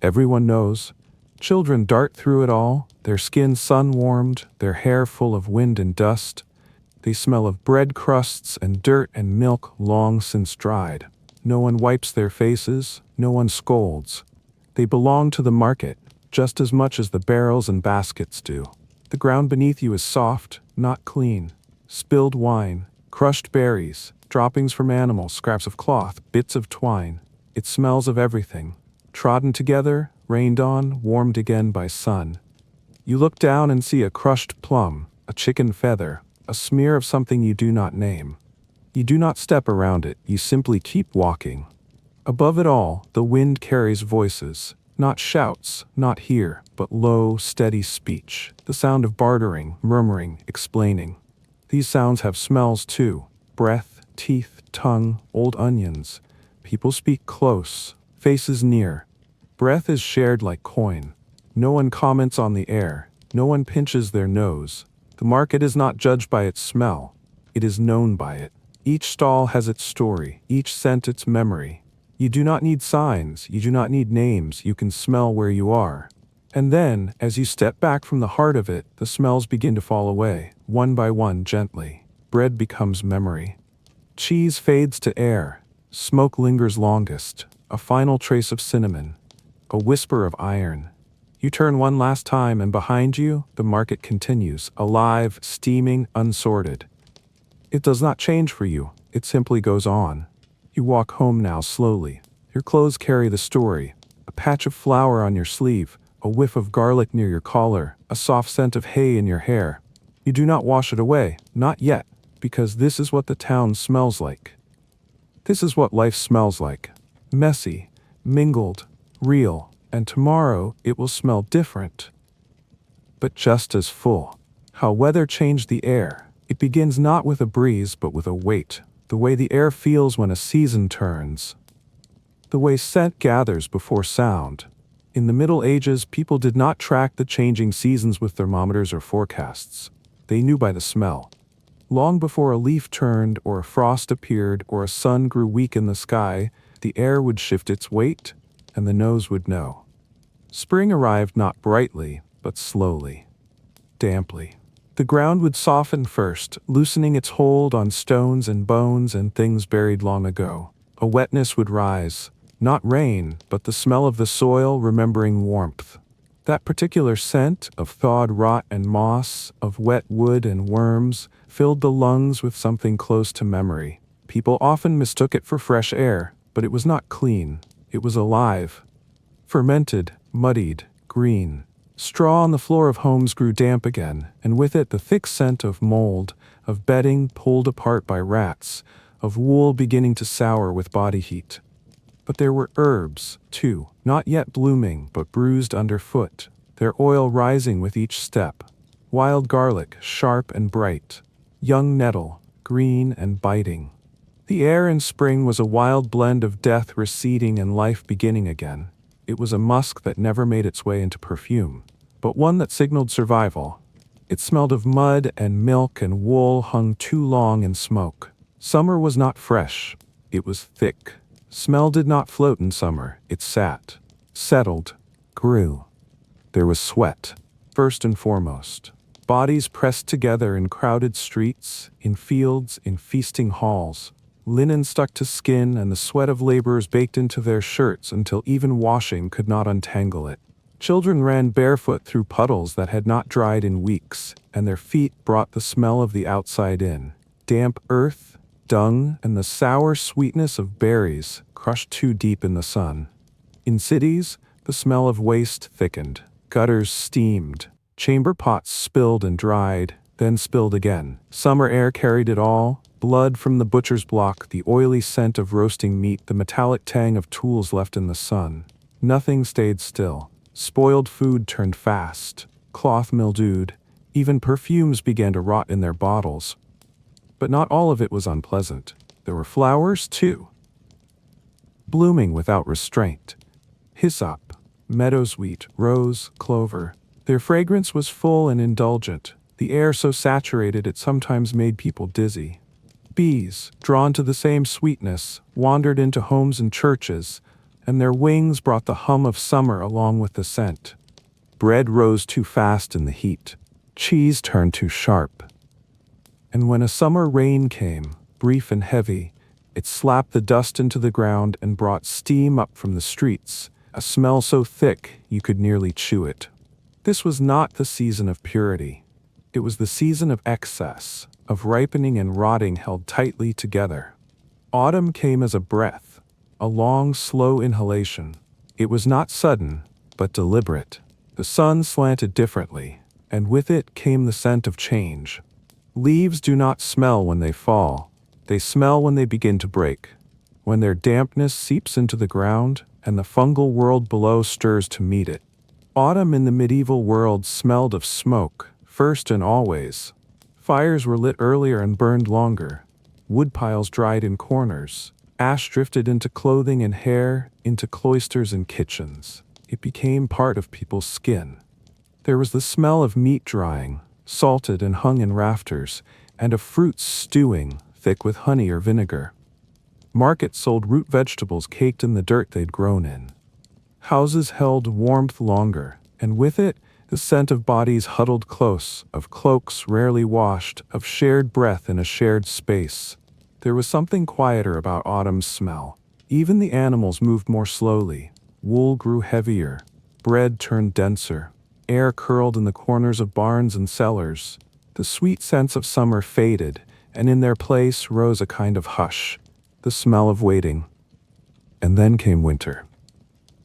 Everyone knows. Children dart through it all, their skin sun-warmed, their hair full of wind and dust. They smell of bread crusts and dirt and milk long since dried. No one wipes their faces, no one scolds. They belong to the market, just as much as the barrels and baskets do. The ground beneath you is soft, not clean. Spilled wine, crushed berries, droppings from animals, scraps of cloth, bits of twine. It smells of everything. Trodden together, rained on, warmed again by sun. You look down and see a crushed plum, a chicken feather, a smear of something you do not name. You do not step around it, you simply keep walking. Above it all, the wind carries voices. Not shouts, not here, but low, steady speech. The sound of bartering, murmuring, explaining. These sounds have smells too. Breath, teeth, tongue, old onions. People speak close, faces near. Breath is shared like coin. No one comments on the air. No one pinches their nose. The market is not judged by its smell. It is known by it. Each stall has its story, each scent its memory. You do not need signs, you do not need names, you can smell where you are. And then, as you step back from the heart of it, the smells begin to fall away, one by one, gently. Bread becomes memory. Cheese fades to air. Smoke lingers longest. A final trace of cinnamon. A whisper of iron. You turn one last time, and behind you, the market continues, alive, steaming, unsorted. It does not change for you, it simply goes on. You walk home now slowly. Your clothes carry the story. A patch of flour on your sleeve, a whiff of garlic near your collar, a soft scent of hay in your hair. You do not wash it away, not yet, because this is what the town smells like. This is what life smells like. Messy, mingled, real, and tomorrow it will smell different. But just as full. How weather changed the air. It begins not with a breeze but with a weight. The way the air feels when a season turns. The way scent gathers before sound. In the Middle Ages, people did not track the changing seasons with thermometers or forecasts. They knew by the smell. Long before a leaf turned, or a frost appeared, or a sun grew weak in the sky, the air would shift its weight, and the nose would know. Spring arrived not brightly, but slowly, damply. The ground would soften first, loosening its hold on stones and bones and things buried long ago. A wetness would rise, not rain, but the smell of the soil remembering warmth. That particular scent of thawed rot and moss, of wet wood and worms, filled the lungs with something close to memory. People often mistook it for fresh air, but it was not clean. It was alive. Fermented, muddied, green. Straw on the floor of homes grew damp again, and with it the thick scent of mold, of bedding pulled apart by rats, of wool beginning to sour with body heat. But there were herbs, too, not yet blooming, but bruised underfoot, their oil rising with each step. Wild garlic, sharp and bright. Young nettle, green and biting. The air in spring was a wild blend of death receding and life beginning again. It was a musk that never made its way into perfume, but one that signaled survival. It smelled of mud and milk and wool hung too long in smoke. Summer was not fresh. It was thick. Smell did not float in summer. It sat, settled, grew. There was sweat, first and foremost. Bodies pressed together in crowded streets, in fields, in feasting halls. Linen stuck to skin, and the sweat of laborers baked into their shirts until even washing could not untangle it. Children ran barefoot through puddles that had not dried in weeks, and their feet brought the smell of the outside in. Damp earth, dung, and the sour sweetness of berries crushed too deep in the sun. In cities, the smell of waste thickened. Gutters steamed. Chamber pots spilled and dried, then spilled again. Summer air carried it all. Blood from the butcher's block, the oily scent of roasting meat, the metallic tang of tools left in the sun. Nothing stayed still. Spoiled food turned fast. Cloth mildewed. Even perfumes began to rot in their bottles. But not all of it was unpleasant. There were flowers, too. Blooming without restraint. Hyssop, meadowsweet, rose, clover. Their fragrance was full and indulgent, the air so saturated it sometimes made people dizzy. Bees, drawn to the same sweetness, wandered into homes and churches, and their wings brought the hum of summer along with the scent. Bread rose too fast in the heat. Cheese turned too sharp. And when a summer rain came, brief and heavy, it slapped the dust into the ground and brought steam up from the streets, a smell so thick you could nearly chew it. This was not the season of purity. It was the season of excess, of ripening and rotting held tightly together. Autumn came as a breath, a long, slow inhalation. It was not sudden, but deliberate. The sun slanted differently, and with it came the scent of change. Leaves do not smell when they fall. They smell when they begin to break, when their dampness seeps into the ground and the fungal world below stirs to meet it. Autumn in the medieval world smelled of smoke, first and always. Fires were lit earlier and burned longer. Woodpiles dried in corners. Ash drifted into clothing and hair, into cloisters and kitchens. It became part of people's skin. There was the smell of meat drying, salted and hung in rafters, and of fruits stewing, thick with honey or vinegar. Markets sold root vegetables caked in the dirt they'd grown in. Houses held warmth longer, and with it, the scent of bodies huddled close, of cloaks rarely washed, of shared breath in a shared space. There was something quieter about autumn's smell. Even the animals moved more slowly. Wool grew heavier. Bread turned denser. Air curled in the corners of barns and cellars. The sweet scents of summer faded, and in their place rose a kind of hush, the smell of waiting. And then came winter.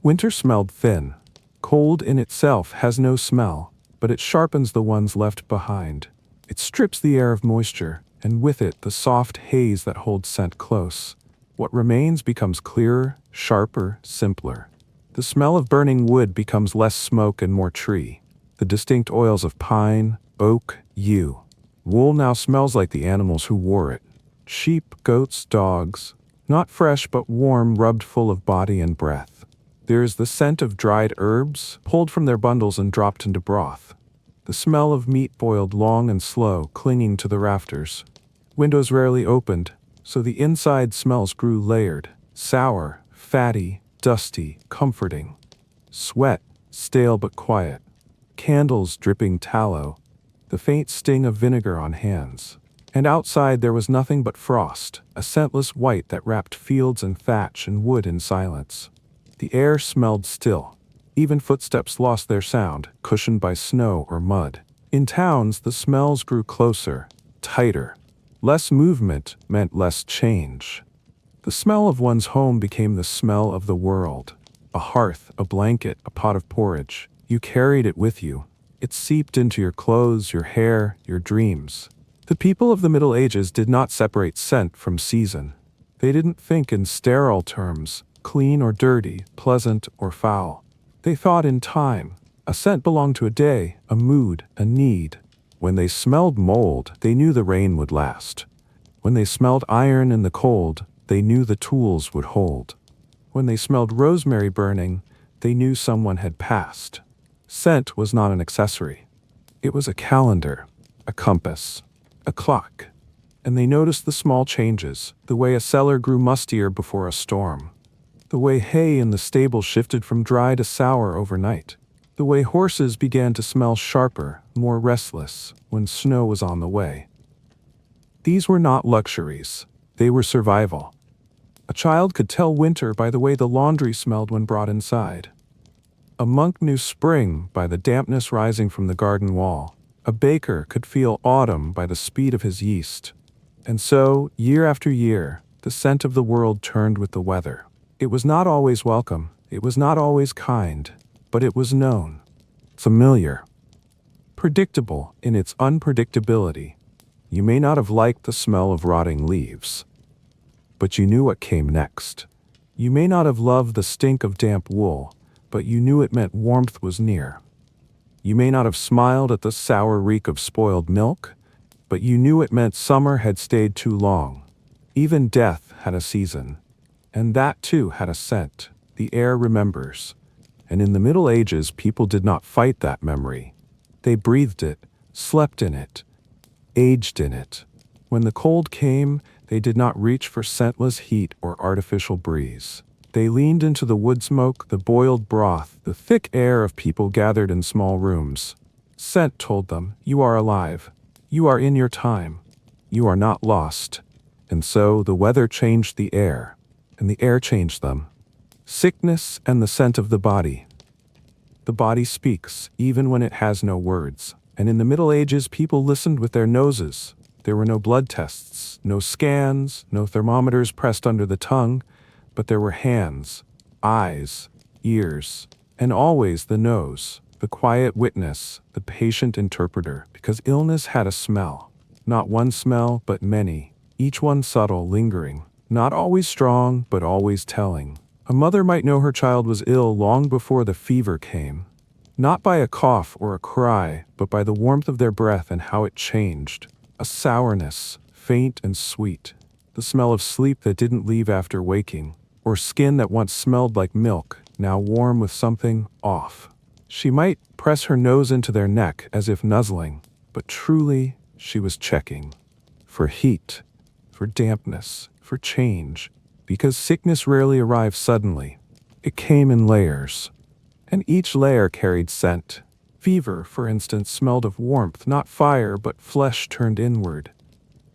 Winter smelled thin. Cold in itself has no smell, but it sharpens the ones left behind. It strips the air of moisture, and with it the soft haze that holds scent close. What remains becomes clearer, sharper, simpler. The smell of burning wood becomes less smoke and more tree. The distinct oils of pine, oak, yew. Wool now smells like the animals who wore it. Sheep, goats, dogs. Not fresh but warm, rubbed full of body and breath. There is the scent of dried herbs, pulled from their bundles and dropped into broth. The smell of meat boiled long and slow, clinging to the rafters. Windows rarely opened, so the inside smells grew layered, sour, fatty, dusty, comforting. Sweat, stale but quiet. Candles dripping tallow. The faint sting of vinegar on hands. And outside there was nothing but frost, a scentless white that wrapped fields and thatch and wood in silence. The air smelled still. Even footsteps lost their sound, cushioned by snow or mud. In towns, the smells grew closer, tighter. Less movement meant less change. The smell of one's home became the smell of the world. A hearth, a blanket, a pot of porridge. You carried it with you. It seeped into your clothes, your hair, your dreams. The people of the Middle Ages did not separate scent from season. They didn't think in sterile terms, clean or dirty, pleasant or foul. They thought in time. A scent belonged to a day, a mood, a need. When they smelled mold, they knew the rain would last. When they smelled iron in the cold, they knew the tools would hold. When they smelled rosemary burning, they knew someone had passed. Scent was not an accessory. It was a calendar, a compass, a clock. And they noticed the small changes, the way a cellar grew mustier before a storm, the way hay in the stable shifted from dry to sour overnight, the way horses began to smell sharper, more restless, when snow was on the way. These were not luxuries. They were survival. A child could tell winter by the way the laundry smelled when brought inside. A monk knew spring by the dampness rising from the garden wall. A baker could feel autumn by the speed of his yeast. And so, year after year, the scent of the world turned with the weather. It was not always welcome, it was not always kind, but it was known, familiar, predictable in its unpredictability. You may not have liked the smell of rotting leaves, but you knew what came next. You may not have loved the stink of damp wool, but you knew it meant warmth was near. You may not have smiled at the sour reek of spoiled milk, but you knew it meant summer had stayed too long. Even death had a season, and that too had a scent. The air remembers. And in the Middle Ages, people did not fight that memory. They breathed it, slept in it, aged in it. When the cold came, they did not reach for scentless heat or artificial breeze. They leaned into the wood smoke, the boiled broth, the thick air of people gathered in small rooms. Scent told them, you are alive. You are in your time. you are not lost. And so the weather changed the air, and the air changed them. Sickness and the scent of the body. The body speaks, even when it has no words. And in the Middle Ages, people listened with their noses. There were no blood tests, no scans, no thermometers pressed under the tongue, but there were hands, eyes, ears, and always the nose, the quiet witness, the patient interpreter, because illness had a smell. Not one smell, but many, each one subtle, lingering, not always strong, but always telling. A mother might know her child was ill long before the fever came, not by a cough or a cry, but by the warmth of their breath and how it changed. A sourness, faint and sweet, the smell of sleep that didn't leave after waking, or skin that once smelled like milk, now warm with something off. She might press her nose into their neck as if nuzzling, but truly she was checking. For heat, for dampness, for change, because sickness rarely arrived suddenly. It came in layers, and each layer carried scent. Fever, for instance, smelled of warmth, not fire, but flesh turned inward.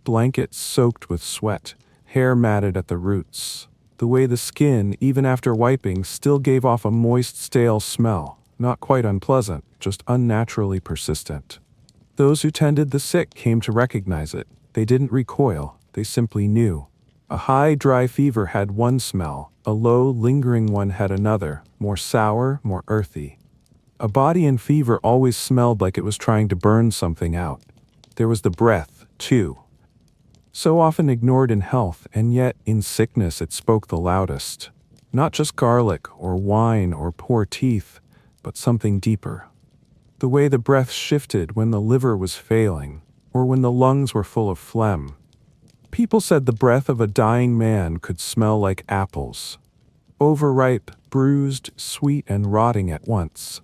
Blankets soaked with sweat, hair matted at the roots. The way the skin, even after wiping, still gave off a moist, stale smell, not quite unpleasant, just unnaturally persistent. Those who tended the sick came to recognize it. They didn't recoil, they simply knew. A high, dry fever had one smell, a low, lingering one had another, more sour, more earthy. A body in fever always smelled like it was trying to burn something out. There was the breath, too. So often ignored in health, and yet in sickness it spoke the loudest. Not just garlic or wine or poor teeth, but something deeper. The way the breath shifted when the liver was failing, or when the lungs were full of phlegm. People said the breath of a dying man could smell like apples. Overripe, bruised, sweet, and rotting at once.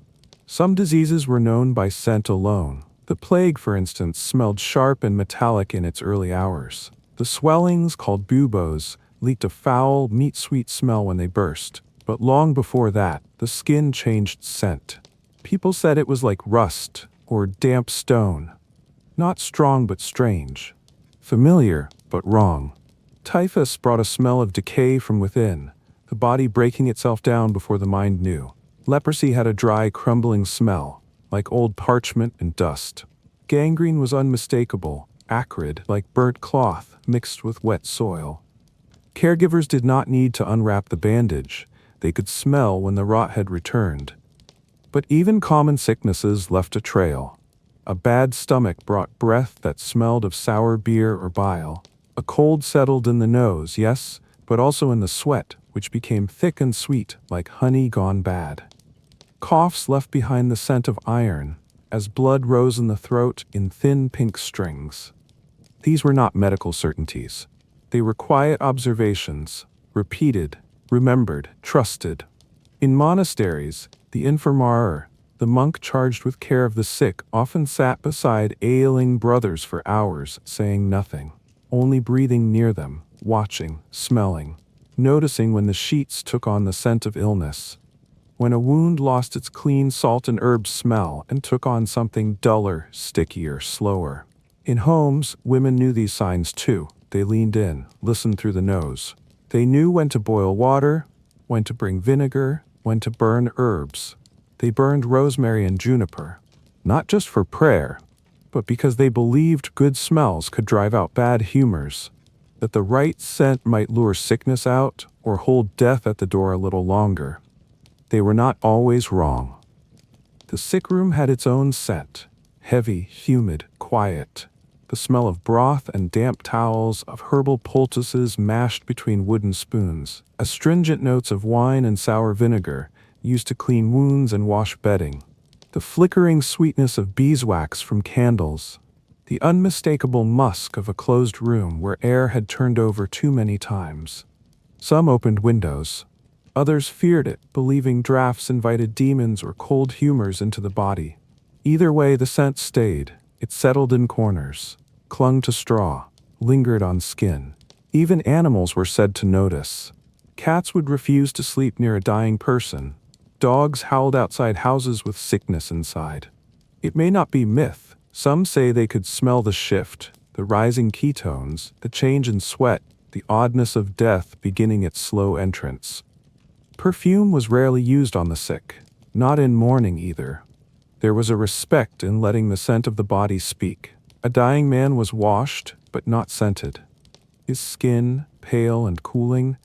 Some diseases were known by scent alone. The plague, for instance, smelled sharp and metallic in its early hours. The swellings, called buboes, leaked a foul, meat-sweet smell when they burst. But long before that, the skin changed scent. People said it was like rust or damp stone. Not strong but strange. Familiar but wrong. Typhus brought a smell of decay from within, the body breaking itself down before the mind knew. Leprosy had a dry, crumbling smell, like old parchment and dust. Gangrene was unmistakable, acrid, like burnt cloth mixed with wet soil. Caregivers did not need to unwrap the bandage. They could smell when the rot had returned. But even common sicknesses left a trail. A bad stomach brought breath that smelled of sour beer or bile. A cold settled in the nose, yes, but also in the sweat, which became thick and sweet, like honey gone bad. Coughs left behind the scent of iron, as blood rose in the throat in thin pink strings. These were not medical certainties. They were quiet observations, repeated, remembered, trusted. In monasteries, the infirmarier, the monk charged with care of the sick, often sat beside ailing brothers for hours, saying nothing, only breathing near them, watching, smelling, noticing when the sheets took on the scent of illness, when a wound lost its clean salt and herb smell and took on something duller, stickier, slower. In homes, women knew these signs too. They leaned in, listened through the nose. They knew when to boil water, when to bring vinegar, when to burn herbs. They burned rosemary and juniper, not just for prayer, but because they believed good smells could drive out bad humors, that the right scent might lure sickness out or hold death at the door a little longer. They were not always wrong. The sick room had its own scent, heavy, humid, quiet. The smell of broth and damp towels, of herbal poultices mashed between wooden spoons, astringent notes of wine and sour vinegar, used to clean wounds and wash bedding. The flickering sweetness of beeswax from candles. The unmistakable musk of a closed room where air had turned over too many times. Some opened windows. Others feared it, believing drafts invited demons or cold humors into the body. Either way, the scent stayed. It settled in corners, clung to straw, lingered on skin. Even animals were said to notice. Cats would refuse to sleep near a dying person. Dogs howled outside houses with sickness inside. It may not be myth. Some say they could smell the the rising ketones, the change in sweat, the oddness of death beginning its slow entrance. Perfume was rarely used on the sick, not in mourning either. There was a respect in letting the scent of the body speak. A dying man was washed, but not scented. His skin, pale and cooling,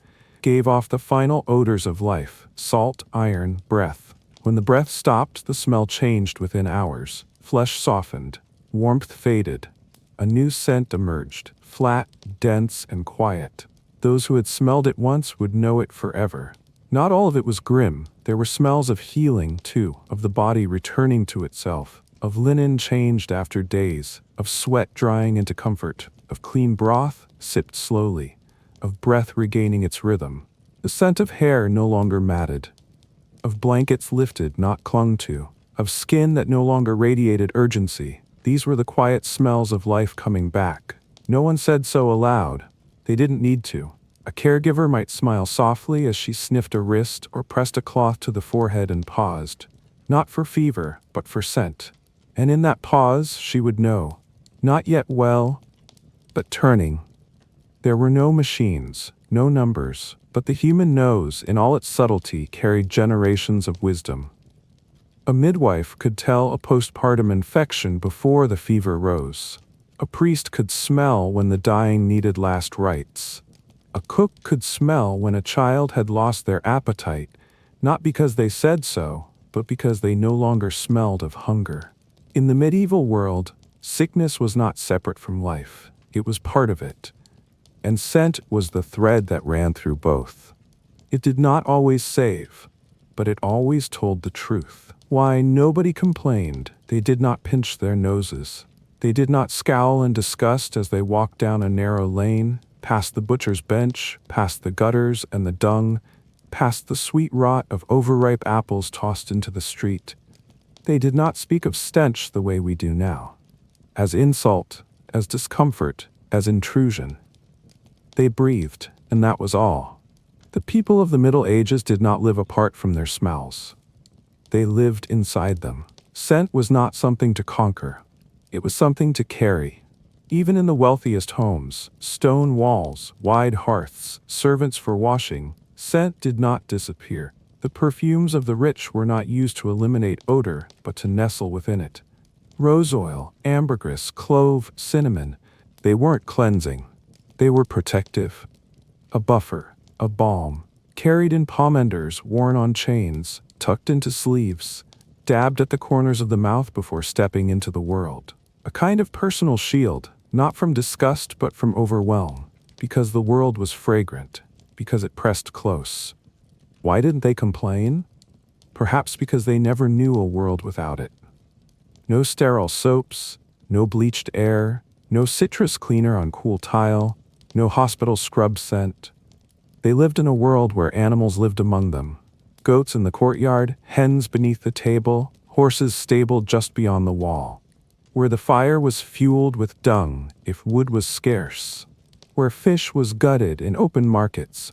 gave off the final odors of life: salt, iron, breath. When the breath stopped, the smell changed within hours. Flesh softened, warmth faded. A new scent emerged, flat, dense, and quiet. Those who had smelled it once would know it forever. Not all of it was grim. There were smells of healing, too, of the body returning to itself, of linen changed after days, of sweat drying into comfort, of clean broth sipped slowly, of breath regaining its rhythm. The scent of hair no longer matted, of blankets lifted, not clung to, of skin that no longer radiated urgency. These were the quiet smells of life coming back. No one said so aloud. They didn't need to. A caregiver might smile softly as she sniffed a wrist or pressed a cloth to the forehead and paused, not for fever, but for scent. And in that pause, she would know, not yet well, but turning. There were no machines, no numbers, but the human nose, in all its subtlety, carried generations of wisdom. A midwife could tell a postpartum infection before the fever rose. A priest could smell when the dying needed last rites. A cook could smell when a child had lost their appetite, not because they said so, but because they no longer smelled of hunger. In the medieval world, sickness was not separate from life. It was part of it. And scent was the thread that ran through both. It did not always save, but it always told the truth. Why, nobody complained. They did not pinch their noses. They did not scowl in disgust as they walked down a narrow lane, past the butcher's bench, past the gutters and the dung, past the sweet rot of overripe apples tossed into the street. They did not speak of stench the way we do now, as insult, as discomfort, as intrusion. They breathed, and that was all. The people of the Middle Ages did not live apart from their smells. They lived inside them. Scent was not something to conquer. It was something to carry. Even in the wealthiest homes, stone walls, wide hearths, servants for washing, scent did not disappear. The perfumes of the rich were not used to eliminate odor, but to nestle within it. Rose oil, ambergris, clove, cinnamon, they weren't cleansing. They were protective. A buffer, a balm, carried in pomanders worn on chains, tucked into sleeves, dabbed at the corners of the mouth before stepping into the world. A kind of personal shield, not from disgust but from overwhelm, because the world was fragrant, because it pressed close. Why didn't they complain? Perhaps because they never knew a world without it. No sterile soaps, no bleached air, no citrus cleaner on cool tile, no hospital scrub scent. They lived in a world where animals lived among them. Goats in the courtyard, hens beneath the table, horses stabled just beyond the wall. Where the fire was fueled with dung if wood was scarce. Where fish was gutted in open markets.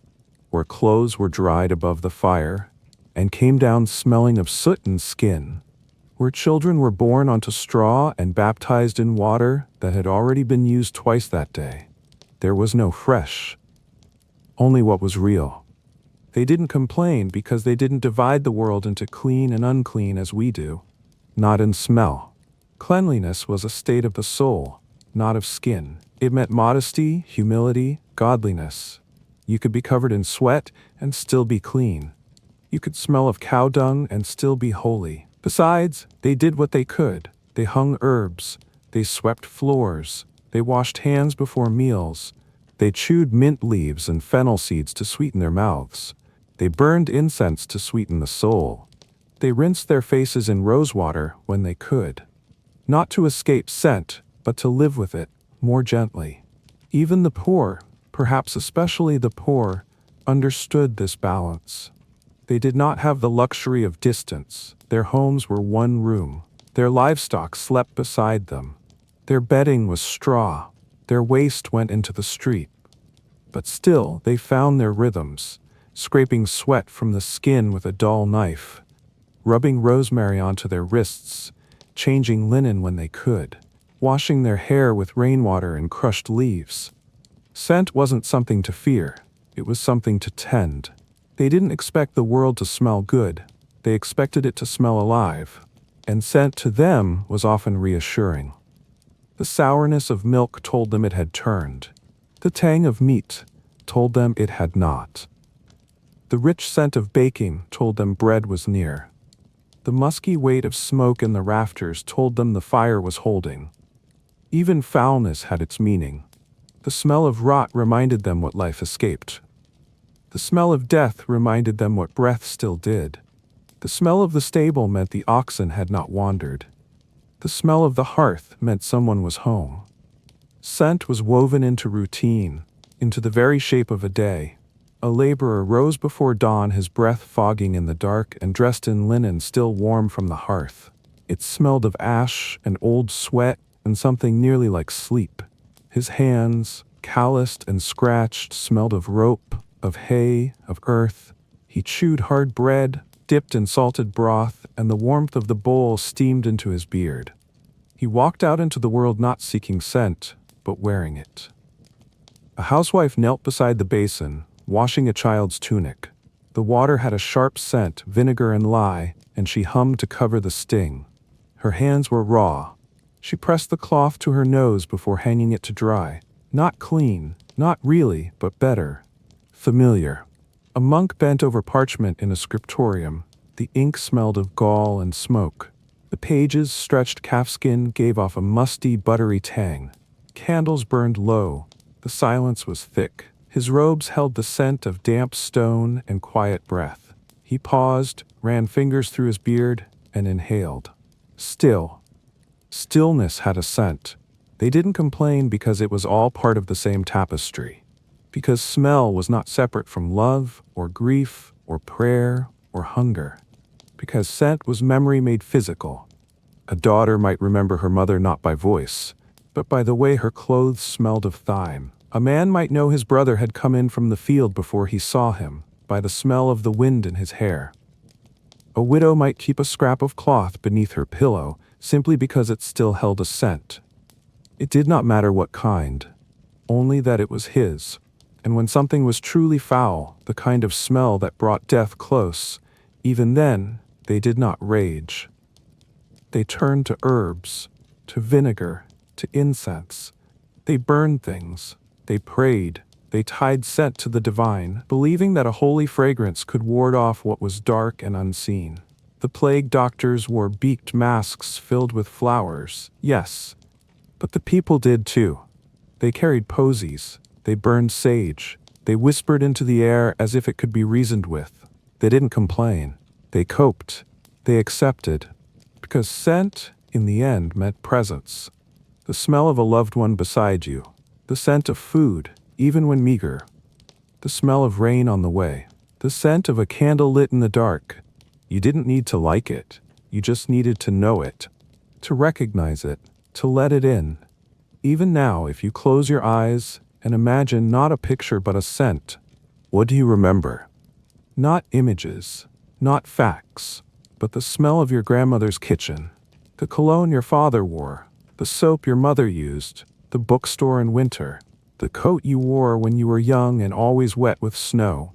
Where clothes were dried above the fire and came down smelling of soot and skin. Where children were born onto straw and baptized in water that had already been used twice that day. There was no fresh, only what was real. They didn't complain because they didn't divide the world into clean and unclean as we do, not in smell. Cleanliness was a state of the soul, not of skin. It meant modesty, humility, godliness. You could be covered in sweat and still be clean. You could smell of cow dung and still be holy. Besides, they did what they could. They hung herbs. They swept floors. They washed hands before meals. They chewed mint leaves and fennel seeds to sweeten their mouths. They burned incense to sweeten the soul. They rinsed their faces in rosewater when they could. Not to escape scent, but to live with it more gently. Even the poor, perhaps especially the poor, understood this balance. They did not have the luxury of distance. Their homes were one room. Their livestock slept beside them. Their bedding was straw. Their waste went into the street. But still, they found their rhythms, scraping sweat from the skin with a dull knife, rubbing rosemary onto their wrists, changing linen when they could. washing their hair with rainwater and crushed leaves. Scent wasn't something to fear, it was something to tend. They didn't expect the world to smell good, they expected it to smell alive, and scent to them was often reassuring. The sourness of milk told them it had turned. The tang of meat told them it had not. The rich scent of baking told them bread was near. The musky weight of smoke in the rafters told them the fire was holding. Even foulness had its meaning. The smell of rot reminded them what life escaped. The smell of death reminded them what breath still did. The smell of the stable meant the oxen had not wandered. The smell of the hearth meant someone was home. Scent was woven into routine, into the very shape of a day. A laborer rose before dawn, his breath fogging in the dark and dressed in linen still warm from the hearth. It smelled of ash and old sweat and something nearly like sleep. His hands, calloused and scratched, smelled of rope, of hay, of earth. He chewed hard bread, dipped in salted broth, and the warmth of the bowl steamed into his beard. He walked out into the world not seeking scent, but wearing it. A housewife knelt beside the basin, washing a child's tunic. The water had a sharp scent, vinegar and lye, and she hummed to cover the sting. Her hands were raw. She pressed the cloth to her nose before hanging it to dry. Not clean, not really, but better. Familiar. A monk bent over parchment in a scriptorium. The ink smelled of gall and smoke. The pages, stretched calfskin, gave off a musty, buttery tang. Candles burned low. The silence was thick. His robes held the scent of damp stone and quiet breath. He paused, ran fingers through his beard, and inhaled. Still. Stillness had a scent. They didn't complain because it was all part of the same tapestry. Because smell was not separate from love, or grief, or prayer, or hunger. Because scent was memory made physical. A daughter might remember her mother not by voice, but by the way her clothes smelled of thyme. A man might know his brother had come in from the field before he saw him, by the smell of the wind in his hair. A widow might keep a scrap of cloth beneath her pillow simply because it still held a scent. It did not matter what kind, only that it was his. And when something was truly foul, the kind of smell that brought death close, even then, they did not rage. They turned to herbs, to vinegar, to incense. They burned things. They prayed. They tied scent to the divine, believing that a holy fragrance could ward off what was dark and unseen. The plague doctors wore beaked masks filled with flowers, yes, but the people did too. They carried posies. They burned sage. They whispered into the air as if it could be reasoned with. They didn't complain. They coped. They accepted. Because scent, in the end, meant presence. The smell of a loved one beside you. The scent of food, even when meager. The smell of rain on the way. The scent of a candle lit in the dark. You didn't need to like it. You just needed to know it. To recognize it. To let it in. Even now, if you close your eyes and imagine not a picture but a scent, what do you remember? Not images, not facts, but the smell of your grandmother's kitchen, the cologne your father wore, the soap your mother used, the bookstore in winter, the coat you wore when you were young and always wet with snow.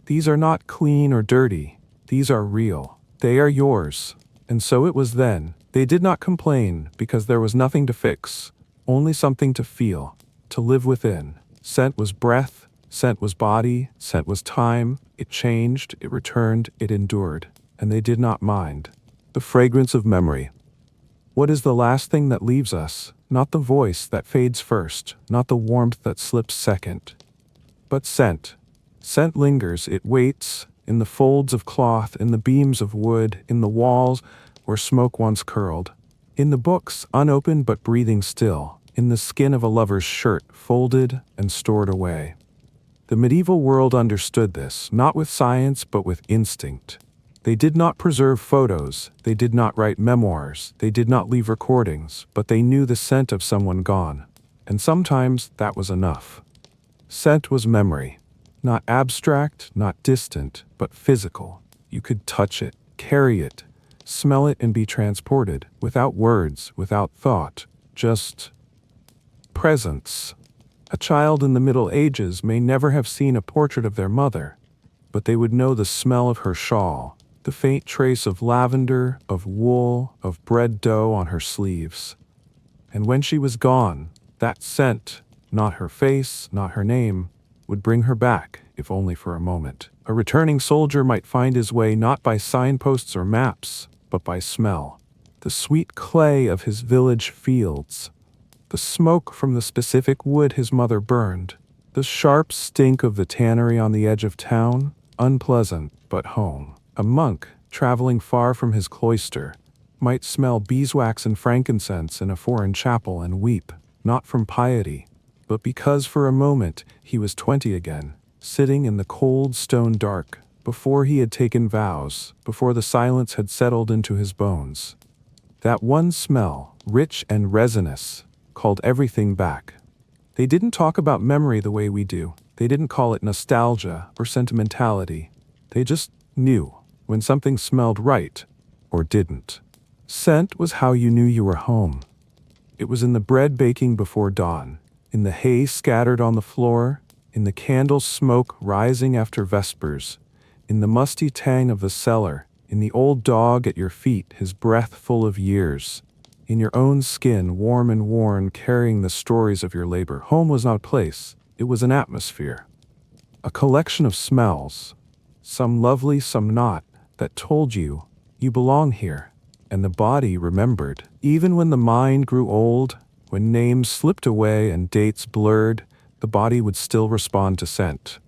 These are not clean or dirty. These are real. They are yours. And so it was then. They did not complain because there was nothing to fix, only something to feel, to live within. Scent was breath, scent was body, scent was time. It changed, it returned, it endured, and they did not mind. The fragrance of memory. What is the last thing that leaves us? Not the voice that fades first, not the warmth that slips second, but scent. Scent lingers, it waits, in the folds of cloth, in the beams of wood, in the walls where smoke once curled, in the books, unopened but breathing still, in the skin of a lover's shirt, folded and stored away. The medieval world understood this, not with science but with instinct. They did not preserve photos, they did not write memoirs, they did not leave recordings, but they knew the scent of someone gone. And sometimes that was enough. Scent was memory. Not abstract, not distant, but physical. You could touch it, carry it, smell it and be transported, without words, without thought. just presence. A child in the Middle Ages may never have seen a portrait of their mother, but they would know the smell of her shawl, the faint trace of lavender, of wool, of bread dough on her sleeves. And when she was gone, that scent, not her face, not her name, would bring her back, if only for a moment. A returning soldier might find his way not by signposts or maps, but by smell. The sweet clay of his village fields, the smoke from the specific wood his mother burned, the sharp stink of the tannery on the edge of town, unpleasant but home. A monk, traveling far from his cloister, might smell beeswax and frankincense in a foreign chapel and weep, not from piety, but because for a moment he was 20 again, sitting in the cold stone dark, before he had taken vows, before the silence had settled into his bones. That one smell, rich and resinous, called everything back. They didn't talk about memory the way we do. They didn't call it nostalgia or sentimentality. They just knew when something smelled right or didn't. Scent was how you knew you were home. It was in the bread baking before dawn, in the hay scattered on the floor, in the candle smoke rising after vespers, in the musty tang of the cellar, in the old dog at your feet, his breath full of years, in your own skin, warm and worn, carrying the stories of your labor. Home was not a place, it was an atmosphere. A collection of smells, some lovely, some not, that told you belong here. And the body remembered. Even when the mind grew old, when names slipped away and dates blurred, the body would still respond to scent.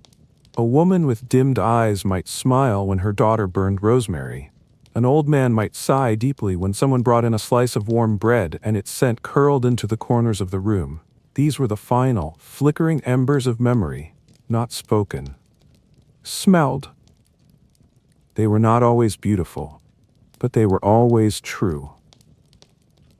A woman with dimmed eyes might smile when her daughter burned rosemary. An old man might sigh deeply when someone brought in a slice of warm bread and its scent curled into the corners of the room. These were the final, flickering embers of memory, not spoken. Smelled. They were not always beautiful, but they were always true.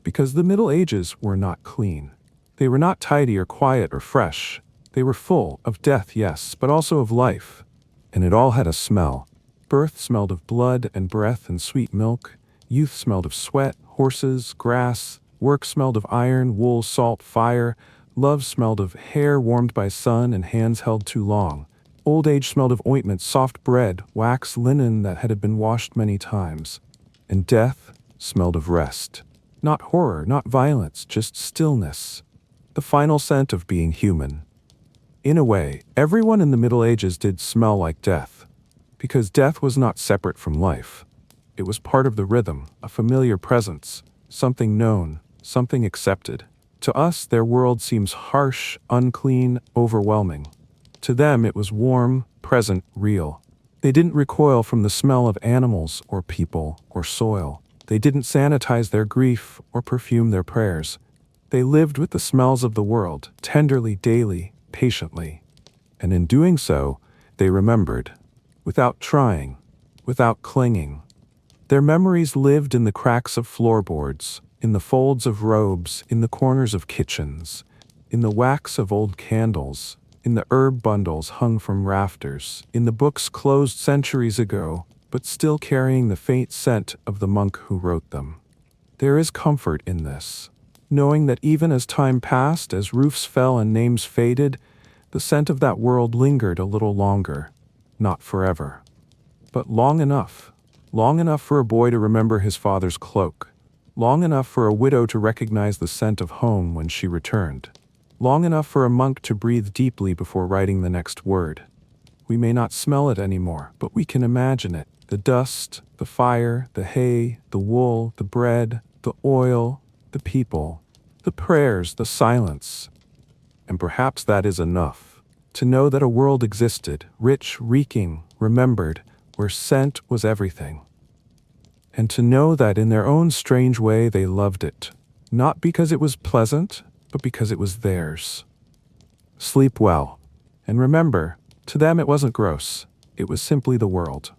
Because the Middle Ages were not clean. They were not tidy or quiet or fresh. They were full of death, yes, but also of life. And it all had a smell. Birth smelled of blood and breath and sweet milk. Youth smelled of sweat, horses, grass. Work smelled of iron, wool, salt, fire. Love smelled of hair warmed by sun and hands held too long. Old age smelled of ointment, soft bread, wax, linen that had been washed many times. And death smelled of rest. Not horror, not violence, just stillness. The final scent of being human. In a way, everyone in the Middle Ages did smell like death, because death was not separate from life. It was part of the rhythm, a familiar presence, something known, something accepted. To us, their world seems harsh, unclean, overwhelming. To them, it was warm, present, real. They didn't recoil from the smell of animals or people or soil. They didn't sanitize their grief or perfume their prayers. They lived with the smells of the world, tenderly, daily, patiently. And in doing so, they remembered, without trying, without clinging. Their memories lived in the cracks of floorboards, in the folds of robes, in the corners of kitchens, in the wax of old candles, in the herb bundles hung from rafters, in the books closed centuries ago, but still carrying the faint scent of the monk who wrote them. There is comfort in this, knowing that even as time passed, as roofs fell and names faded, the scent of that world lingered a little longer, not forever, but long enough for a boy to remember his father's cloak, long enough for a widow to recognize the scent of home when she returned, long enough for a monk to breathe deeply before writing the next word. We may not smell it anymore, but we can imagine it. The dust, the fire, the hay, the wool, the bread, the oil, the people, the prayers, the silence. And perhaps that is enough. To know that a world existed, rich, reeking, remembered, where scent was everything. And to know that in their own strange way they loved it, not because it was pleasant, but because it was theirs. Sleep well. And remember, to them it wasn't gross. It was simply the world.